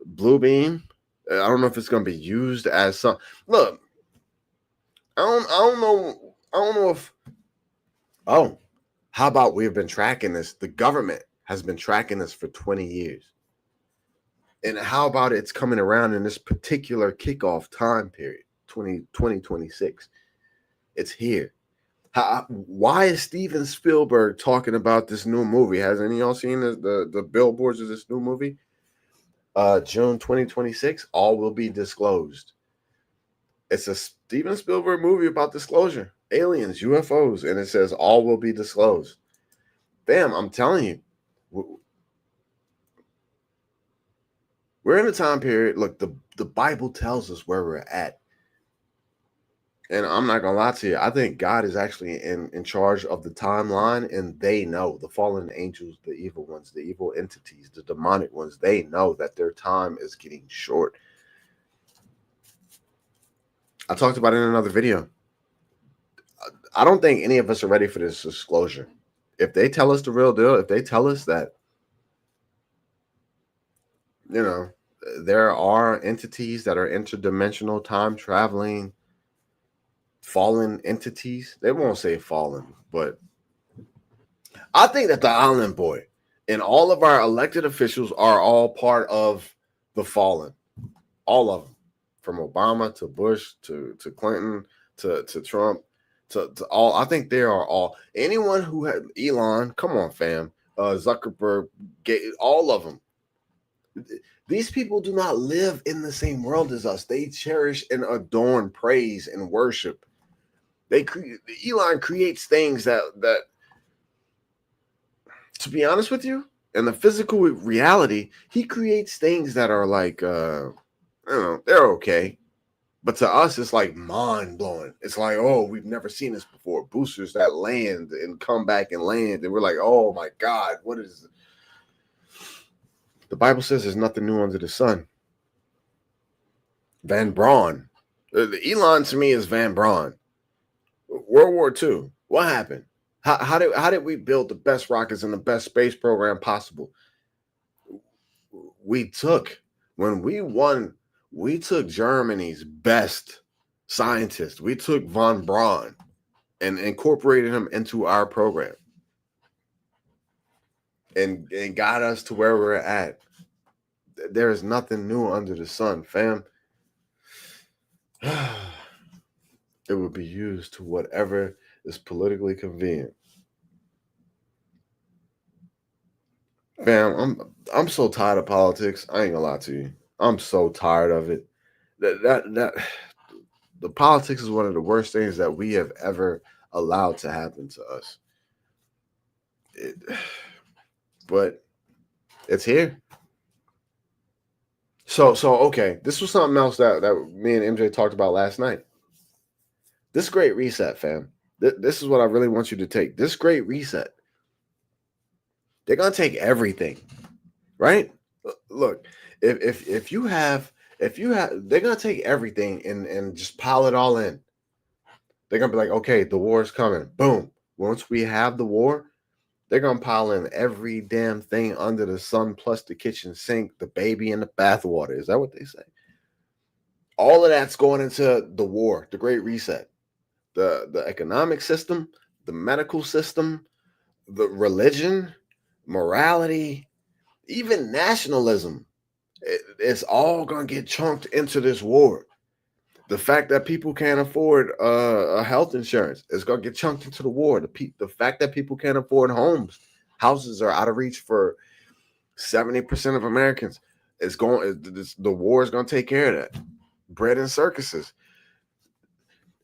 blue beam. I don't know if it's going to be used as some. Look, I don't know. I don't know if. Oh, how about we've been tracking this? The government has been tracking this for 20 years. And how about it's coming around in this particular kickoff time period, 2026? It's here. Why is Steven Spielberg talking about this new movie? Has any of y'all seen the billboards of this new movie? June 2026, all will be disclosed. It's a Steven Spielberg movie about disclosure, aliens, UFOs, and it says all will be disclosed. Bam, I'm telling you, we're in a time period. Look, the Bible tells us where we're at. And I'm not gonna lie to you. I think God is actually in charge of the timeline, and they know, the fallen angels, the evil ones, the evil entities, the demonic ones. They know that their time is getting short. I talked about it in another video. I don't think any of us are ready for this disclosure. If they tell us the real deal, if they tell us that, you know, there are entities that are interdimensional, time traveling, fallen entities. They won't say fallen, but I think that the Island Boy and all of our elected officials are all part of the fallen. All of them. From Obama to Bush to Clinton to Trump to all. I think they are all. Anyone who had Elon, come on, fam. Zuckerberg, all of them. These people do not live in the same world as us. They cherish and adorn, praise, and worship. Elon creates things that to be honest with you, in the physical reality, he creates things that are like I don't know, they're okay. But to us, it's like mind blowing. It's like, oh, we've never seen this before. Boosters that land and come back and land, and we're like, oh my God, what is this? The Bible says there's nothing new under the sun. Van Braun. Elon to me is Van Braun. World War II. What happened? How did we build the best rockets and the best space program possible? When we won, we took Germany's best scientist. We took von Braun and incorporated him into our program and got us to where we're at. There is nothing new under the sun, fam. It will be used to whatever is politically convenient. Fam, I'm so tired of politics. I ain't gonna lie to you. I'm so tired of it. That the politics is one of the worst things that we have ever allowed to happen to us. But it's here. So okay, this was something else that me and MJ talked about last night. This great reset, fam. This is what I really want you to take. This great reset. They're gonna take everything, right? Look, if you have, they're gonna take everything and just pile it all in. They're gonna be like, okay, the war is coming. Boom. Once we have the war, they're gonna pile in every damn thing under the sun, plus the kitchen sink, the baby, and the bathwater. Is that what they say? All of that's going into the war, the Great Reset, the economic system, the medical system, the religion, morality, even nationalism. It's all gonna get chunked into this war. The fact that people can't afford a health insurance is going to get chunked into the war. The fact that people can't afford houses are out of reach for 70% of Americans. The war is going to take care of that. Bread and circuses.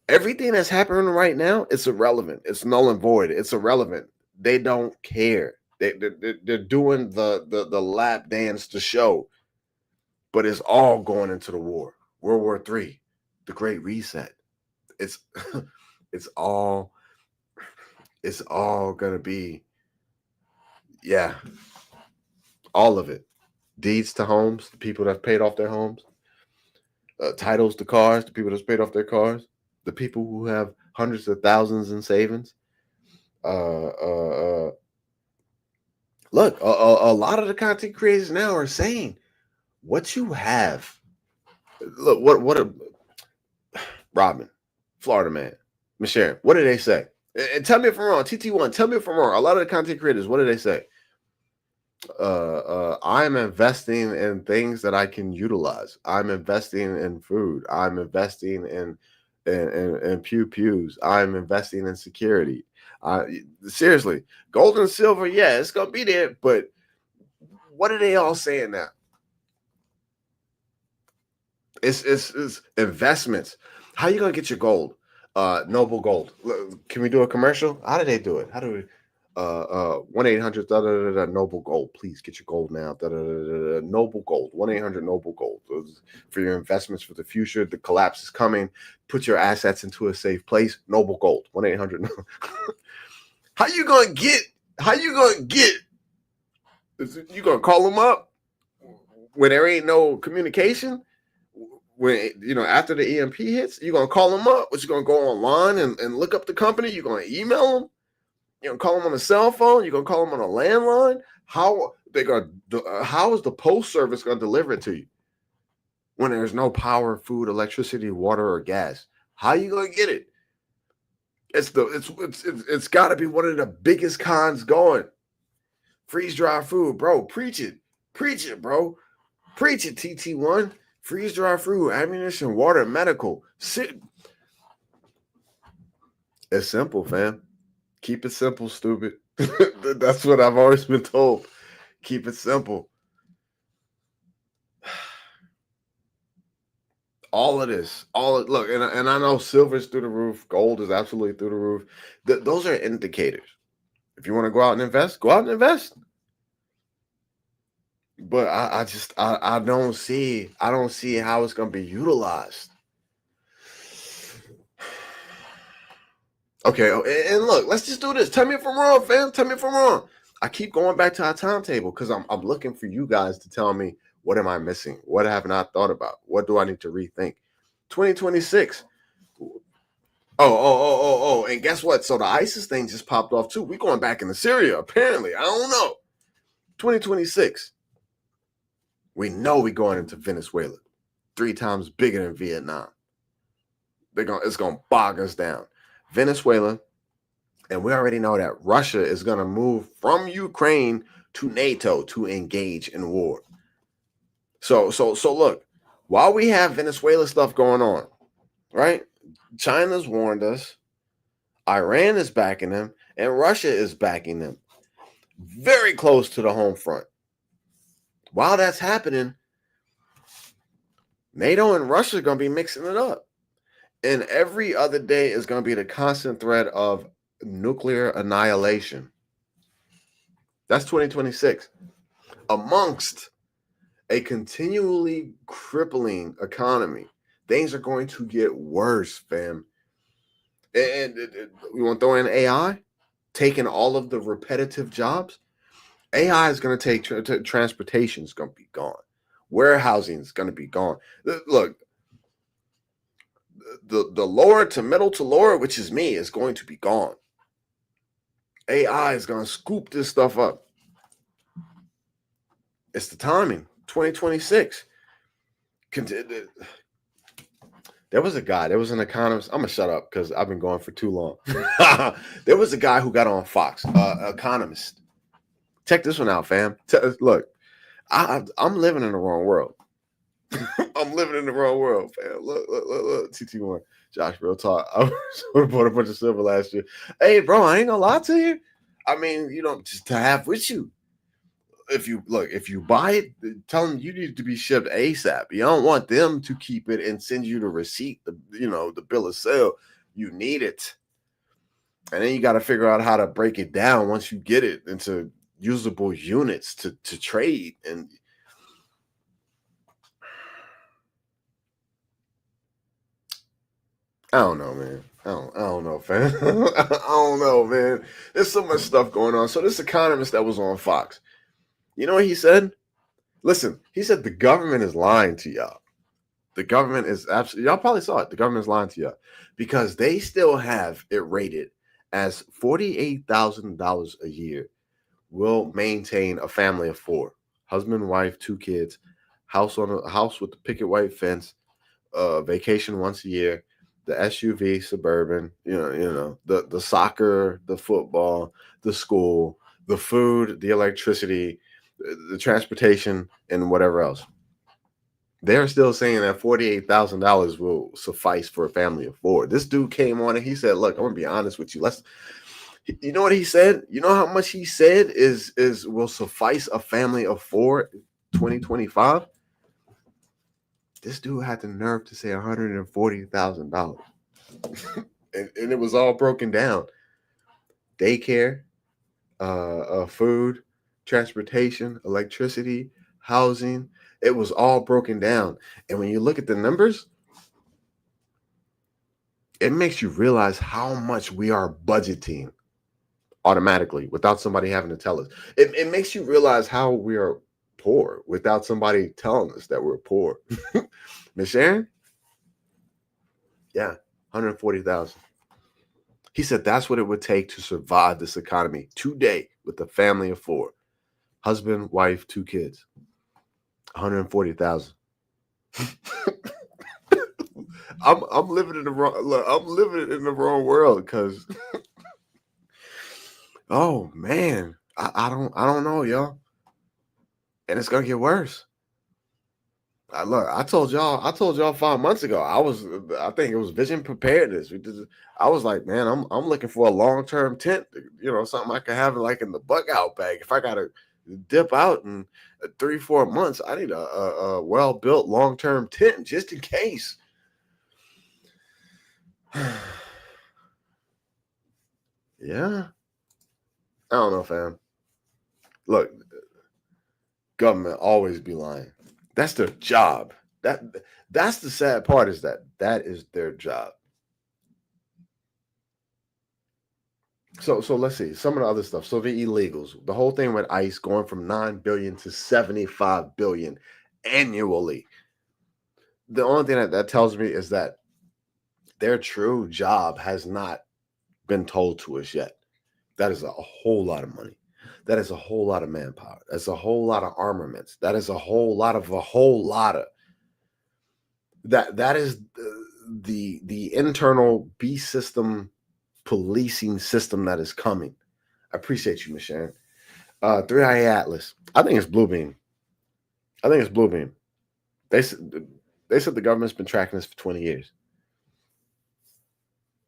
Everything that's happening right now, it's irrelevant. It's null and void. It's irrelevant. They don't care. They're doing the lap dance to show, but it's all going into the war. World War III, the Great Reset. It's it's all gonna be, yeah, all of it. Deeds to homes, the people that have paid off their homes. Titles to cars, the people that's paid off their cars. The people who have hundreds of thousands in savings. Look, a lot of the content creators now are saying what you have. Look, Robin, Florida man, Michelle, what did they say? And tell me if I'm wrong. TT1, tell me if I'm wrong. A lot of the content creators, what did they say? I'm investing in things that I can utilize. I'm investing in food. I'm investing in pews. I'm investing in security. Seriously, gold and silver, yeah, it's gonna be there. But what are they all saying now? It's investments. How you gonna get your gold? Noble Gold. Can we do a commercial? How do they do it? How do we? 1-800 Noble Gold. Please get your gold now. Noble Gold. 1-800 Noble Gold. For your investments for the future. The collapse is coming. Put your assets into a safe place. Noble Gold. 1-800. How you gonna get? You gonna call them up when there ain't no communication? When after the EMP hits, you gonna call them up? What, you gonna go online and look up the company? You gonna email them? You gonna call them on a cell phone? You gonna call them on a landline? How is the post service gonna deliver it to you when there's no power, food, electricity, water, or gas? How you gonna get it? It's got to be one of the biggest cons going. Freeze dry food, bro. Preach it, bro. Preach it, TT1. Freeze dry food, ammunition, water, medical. It's simple, fam. Keep it simple, stupid. That's what I've always been told. Keep it simple. All of this, look, and I know silver's through the roof, gold is absolutely through the roof. Those are indicators. If you want to go out and invest, go out and invest. But I don't see how it's gonna be utilized. Okay, and look, let's just do this. Tell me if I'm wrong, fam. Tell me if I'm wrong. I keep going back to our timetable because I'm looking for you guys to tell me, what am I missing? What have I not thought about? What do I need to rethink? 2026. Oh, and guess what? So the ISIS thing just popped off too. We going back into Syria, apparently. I don't know. 2026. We know we going into Venezuela. 3 times bigger than Vietnam. It's gonna bog us down. Venezuela, and we already know that Russia is gonna move from Ukraine to NATO to engage in war. So look, while we have Venezuela stuff going on, right? China's warned us, Iran is backing them, and Russia is backing them. Very close to the home front. While that's happening, NATO and Russia are going to be mixing it up. And every other day is going to be the constant threat of nuclear annihilation. That's 2026. Amongst a continually crippling economy, things are going to get worse, fam. And we want to throw in AI, taking all of the repetitive jobs. AI is going to take transportation is going to be gone. Warehousing is going to be gone. Look, the lower to middle to lower, which is me, is going to be gone. AI is going to scoop this stuff up. It's the timing. 2026. There was an economist. I'm going to shut up because I've been going for too long. There was a guy who got on Fox, economist. Check this one out, fam. Look, I'm living in the wrong world. I'm living in the wrong world, fam. Look. TT1. Josh, real talk. I bought a bunch of silver last year. Hey, bro, I ain't gonna lie to you. I mean, just to have with you. If you buy it, tell them you need to be shipped ASAP. You don't want them to keep it and send you the receipt, the bill of sale. You need it. And then you got to figure out how to break it down once you get it into usable units to trade. And I don't know, man. I don't know, fam. I don't know, man. There's so much stuff going on. So this economist that was on Fox, you know what he said? Listen, he said the government is lying to y'all. The government is absolutely, y'all probably saw it. The government is lying to y'all because they still have it rated as $48,000 a year will maintain a family of four: husband, wife, two kids, house with the picket white fence, vacation once a year, the SUV suburban, the soccer, the football, the school, the food, the electricity, the transportation, and whatever else. They're still saying that $48,000 will suffice for a family of four. This dude came on and he said, "Look, I'm gonna be honest with you. You know what he said? You know how much he said is will suffice a family of four, 2025? This dude had the nerve to say $140,000, and it was all broken down: daycare, food, transportation, electricity, housing. It was all broken down. And when you look at the numbers, it makes you realize how much we are budgeting automatically without somebody having to tell us. It makes you realize how we are poor without somebody telling us that we're poor. Miss Sharon? Yeah, 140,000. He said that's what it would take to survive this economy today with a family of four: husband, wife, two kids. 140,000. I'm living in the wrong world because oh man, I don't know, y'all. And it's gonna get worse. I told y'all 5 months ago. I think it was vision preparedness. I was like, man, I'm looking for a long-term tent, something I can have like in the bug out bag. If I gotta dip out in 3-4 months, I need a well-built long-term tent just in case. Yeah. I don't know, fam. Look, government always be lying. That's their job. That's the sad part, is that is their job. So let's see some of the other stuff. So the illegals, the whole thing with ICE going from 9 billion to 75 billion annually. The only thing that tells me is that their true job has not been told to us yet. That is a whole lot of money. That is a whole lot of manpower. That's a whole lot of armaments. That is a whole lot of that is the internal B system policing system that is coming. I appreciate you, Miss Sharon. 3i Atlas. I think it's Bluebeam. They said the government's been tracking this for 20 years.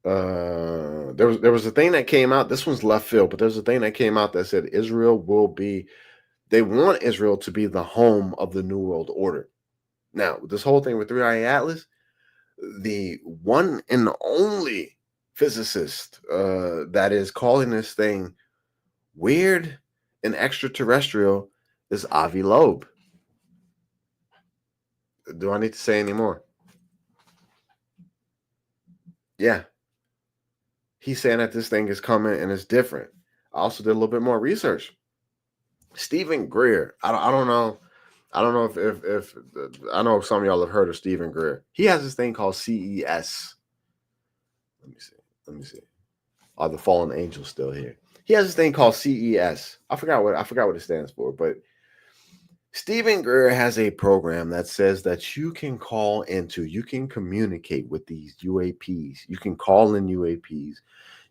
There was a thing that came out. This one's left field, but there's a thing that came out that said they want Israel to be the home of the New World Order. Now, this whole thing with 3i Atlas, the one and only physicist that is calling this thing weird and extraterrestrial is Avi Loeb. Do I need to say any more? Yeah. He's saying that this thing is coming and it's different. I also did a little bit more research. Stephen Greer. I don't know. I don't know if I know some of y'all have heard of Stephen Greer. He has this thing called CES. Let me see. Are the fallen angels still here? He has this thing called CES. I forgot what it stands for, but Stephen Greer has a program that says that you can communicate with these UAPs. You can call in UAPs.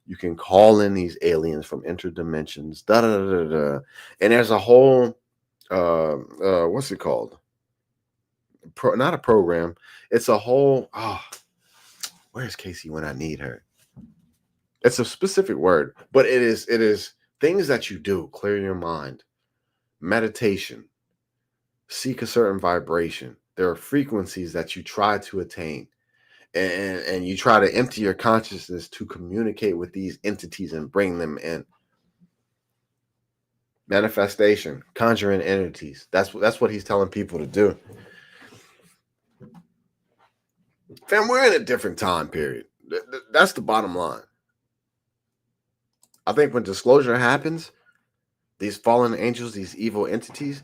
You can call in these aliens from interdimensions. And there's a whole what's it called? not a program. It's a whole. Oh, where's Casey when I need her? It's a specific word, but it is things that you do. Clear your mind. Meditation. Seek a certain vibration. There are frequencies that you try to attain, and you try to empty your consciousness to communicate with these entities and bring them in. Manifestation, conjuring entities. That's what he's telling people to do. Fam, we're in a different time period. That's the bottom line. I think when disclosure happens, these fallen angels, these evil entities,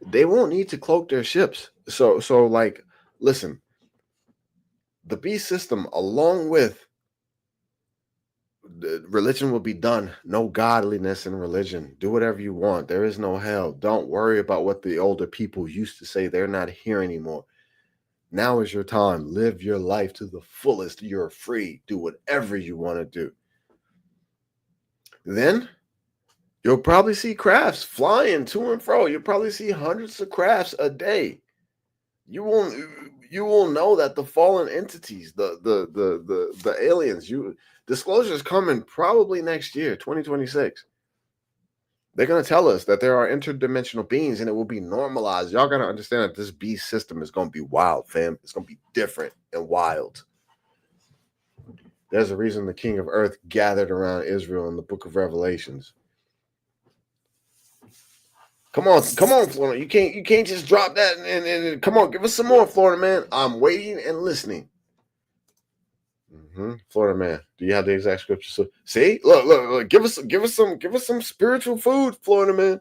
they won't need to cloak their ships. So like, listen, the beast system, along with the religion, will be done. No godliness in religion. Do whatever you want. There is no hell. Don't worry about what the older people used to say. They're not here anymore. Now is your time. Live your life to the fullest. You're free. Do whatever you want to do. Then you'll probably see crafts flying to and fro. You'll probably see hundreds of crafts a day. You will know that the fallen entities, the aliens, disclosure is coming probably next year, 2026. They're gonna tell us that there are interdimensional beings and it will be normalized. Y'all gotta understand that this beast system is gonna be wild, fam. It's gonna be different and wild. There's a reason the King of Earth gathered around Israel in the book of Revelations. Come on, Florida. You can't just drop that and come on, give us some more, Florida man. I'm waiting and listening. Florida man, do you have the exact scripture? So, see, look, give us some spiritual food, Florida man.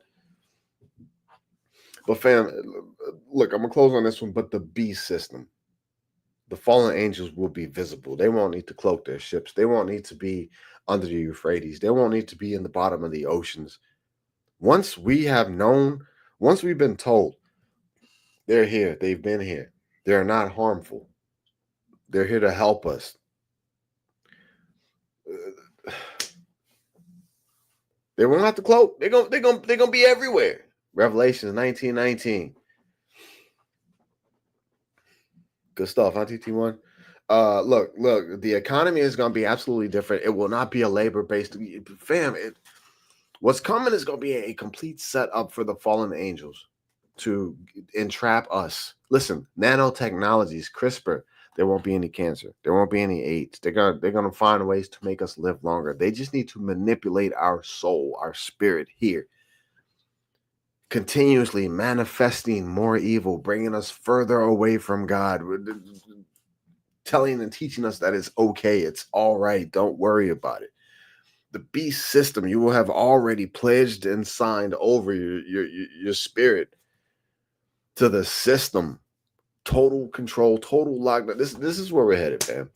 But fam, look, I'm gonna close on this one. But the beast system, the fallen angels will be visible. They won't need to cloak their ships. They won't need to be under the Euphrates. They won't need to be in the bottom of the oceans. Once we've been told they're here, they've been here, they're not harmful, they're here to help us. They won't have to cloak. They're gonna be everywhere. Revelations 19:19. Good stuff, huh, TT1? Look, the economy is gonna be absolutely different. It will not be a labor-based fam. What's coming is gonna be a complete setup for the fallen angels to entrap us. Listen, nanotechnologies, CRISPR, there won't be any cancer. There won't be any AIDS. They're gonna find ways to make us live longer. They just need to manipulate our soul, our spirit here, continuously manifesting more evil, bringing us further away from God, telling and teaching us that it's okay, it's all right, don't worry about it. The beast system, you will have already pledged and signed over your spirit to the system. Total control, total lockdown. This is where we're headed, man.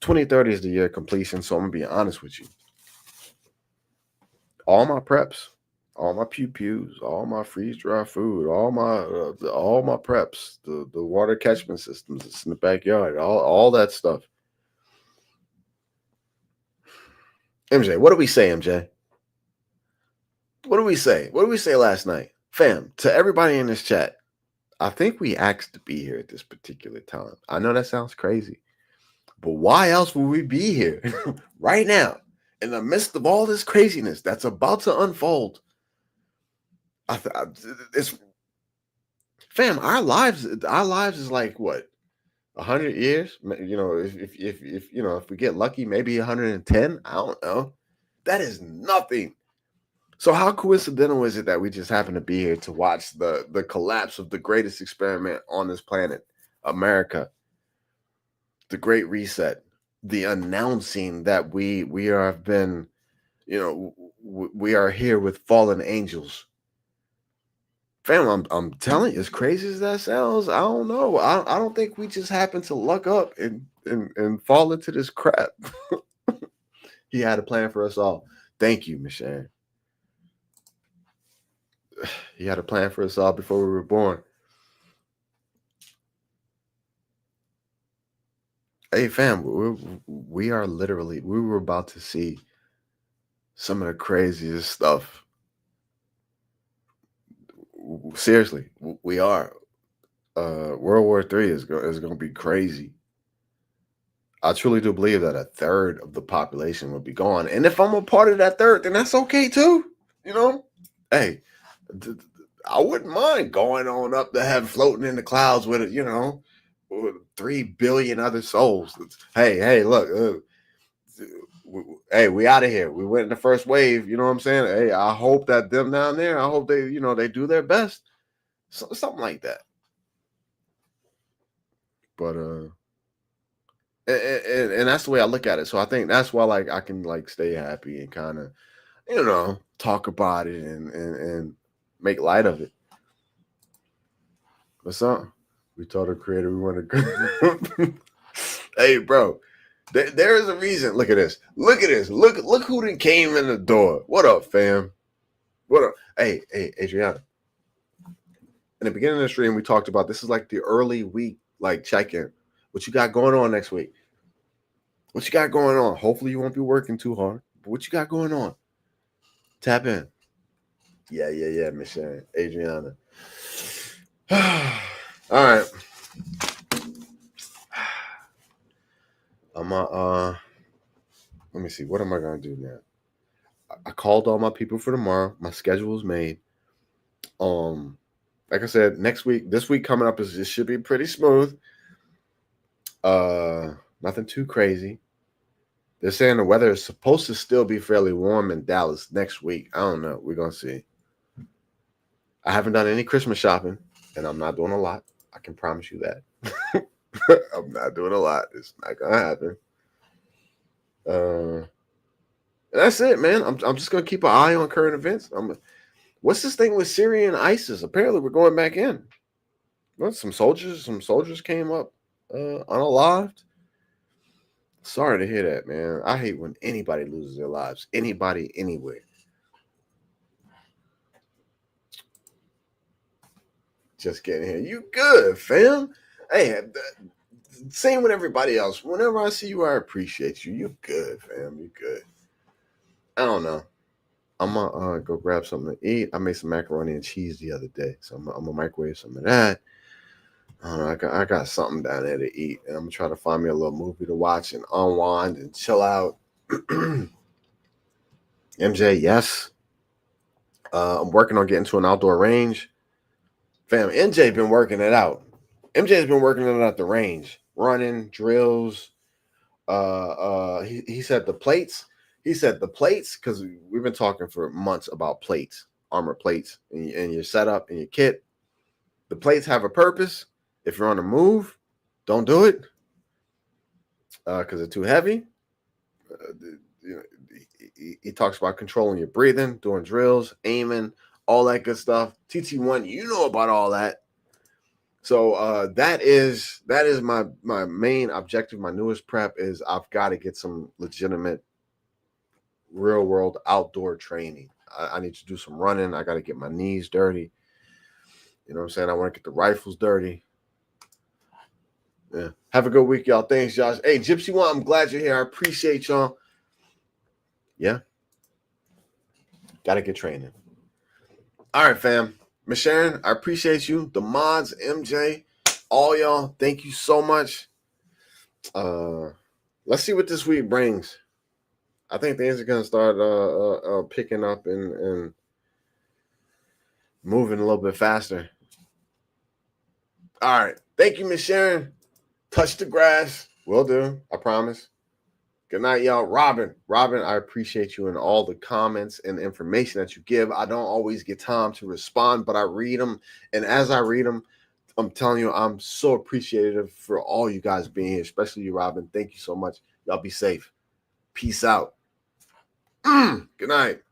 2030 is the year of completion, so I'm gonna be honest with you. All my preps, all my pews, all my freeze dry food, all my preps, the water catchment systems that's in the backyard, all that stuff. MJ, what do we say, MJ? What do we say? What did we say last night? Fam, to everybody in this chat, I think we asked to be here at this particular time. I know that sounds crazy, but why else would we be here right now in the midst of all this craziness that's about to unfold? It's fam. Our lives is like what, 100 years? If we get lucky, maybe 110. I don't know. That is nothing. So how coincidental is it that we just happen to be here to watch the collapse of the greatest experiment on this planet, America, the Great Reset, the announcing that we have been, we are here with fallen angels. Fam, I'm telling you, as crazy as that sounds, I don't know. I don't think we just happen to luck up and fall into this crap. He had a plan for us all. Thank you, Michelle. He had a plan for us all before we were born. Hey, fam, we were about to see some of the craziest stuff. Seriously, we are. World War III is going to be crazy. I truly do believe that a third of the population will be gone. And if I'm a part of that third, then that's okay too. You know, hey, I wouldn't mind going on up to heaven, floating in the clouds with it, with 3 billion other souls. Hey, look, hey, we out of here. We went in the first wave. You know what I'm saying? Hey, I hope that them down there, I hope they, they do their best. Something like that. But, and that's the way I look at it. So I think that's why, like, I can like stay happy and kind of, talk about it and make light of it. What's up? We told the creator we want to. Hey, bro, there is a reason. Look at this. Look at this. Look who done came in the door. What up, fam? What up? Hey, Adriana. In the beginning of the stream, we talked about this is like the early week, like check-in. What you got going on next week? What you got going on? Hopefully you won't be working too hard. But what you got going on? Tap in. Yeah, Miss Sharon. Adriana. All right. Let me see. What am I gonna do now? I called all my people for tomorrow. My schedule is made. Like I said, this week coming up it should be pretty smooth. Nothing too crazy. They're saying the weather is supposed to still be fairly warm in Dallas next week. I don't know. We're gonna see. I haven't done any Christmas shopping, and I'm not doing a lot. I can promise you that. I'm not doing a lot. It's not gonna happen. That's it, man. I'm just gonna keep an eye on current events. What's this thing with Syria and ISIS? Apparently, we're going back in. Well, some soldiers came up unalived. Sorry to hear that, man. I hate when anybody loses their lives. Anybody, anywhere. Just getting here. You good, fam? Hey, same with everybody else. Whenever I see you, I appreciate you. You good, fam. You good. I don't know. I'm gonna go grab something to eat. I made some macaroni and cheese the other day, so I'm gonna microwave some of that. I don't know. I got something down there to eat, and I'm gonna try to find me a little movie to watch and unwind and chill out. MJ, yes. I'm working on getting to an outdoor range. Fam, MJ been working it out. MJ's been working it out at the range, running drills. He said the plates. He said the plates because we've been talking for months about plates, armor plates, and your setup and your kit. The plates have a purpose. If you're on the move, don't do it because they're too heavy. He talks about controlling your breathing, doing drills, aiming, all that good stuff. TT1, you know about all that. So that is my main objective. My newest prep is I've got to get some legitimate real world outdoor training. I need to do some running. I got to get my knees dirty. You know what I'm saying? I want to get the rifles dirty. Yeah. Have a good week, y'all. Thanks, Josh. Hey, Gypsy One, I'm glad you're here. I appreciate y'all. Yeah. Got to get training. All right, fam. Miss Sharon, I appreciate you. The mods, MJ, all y'all, thank you so much. Let's see what this week brings. I think things are going to start picking up and moving a little bit faster. All right. Thank you, Miss Sharon. Touch the grass. Will do. I promise. Good night, y'all. Robin, I appreciate you and all the comments and information that you give. I don't always get time to respond, but I read them. And as I read them, I'm telling you, I'm so appreciative for all you guys being here, especially you, Robin. Thank you so much. Y'all be safe. Peace out. Good night.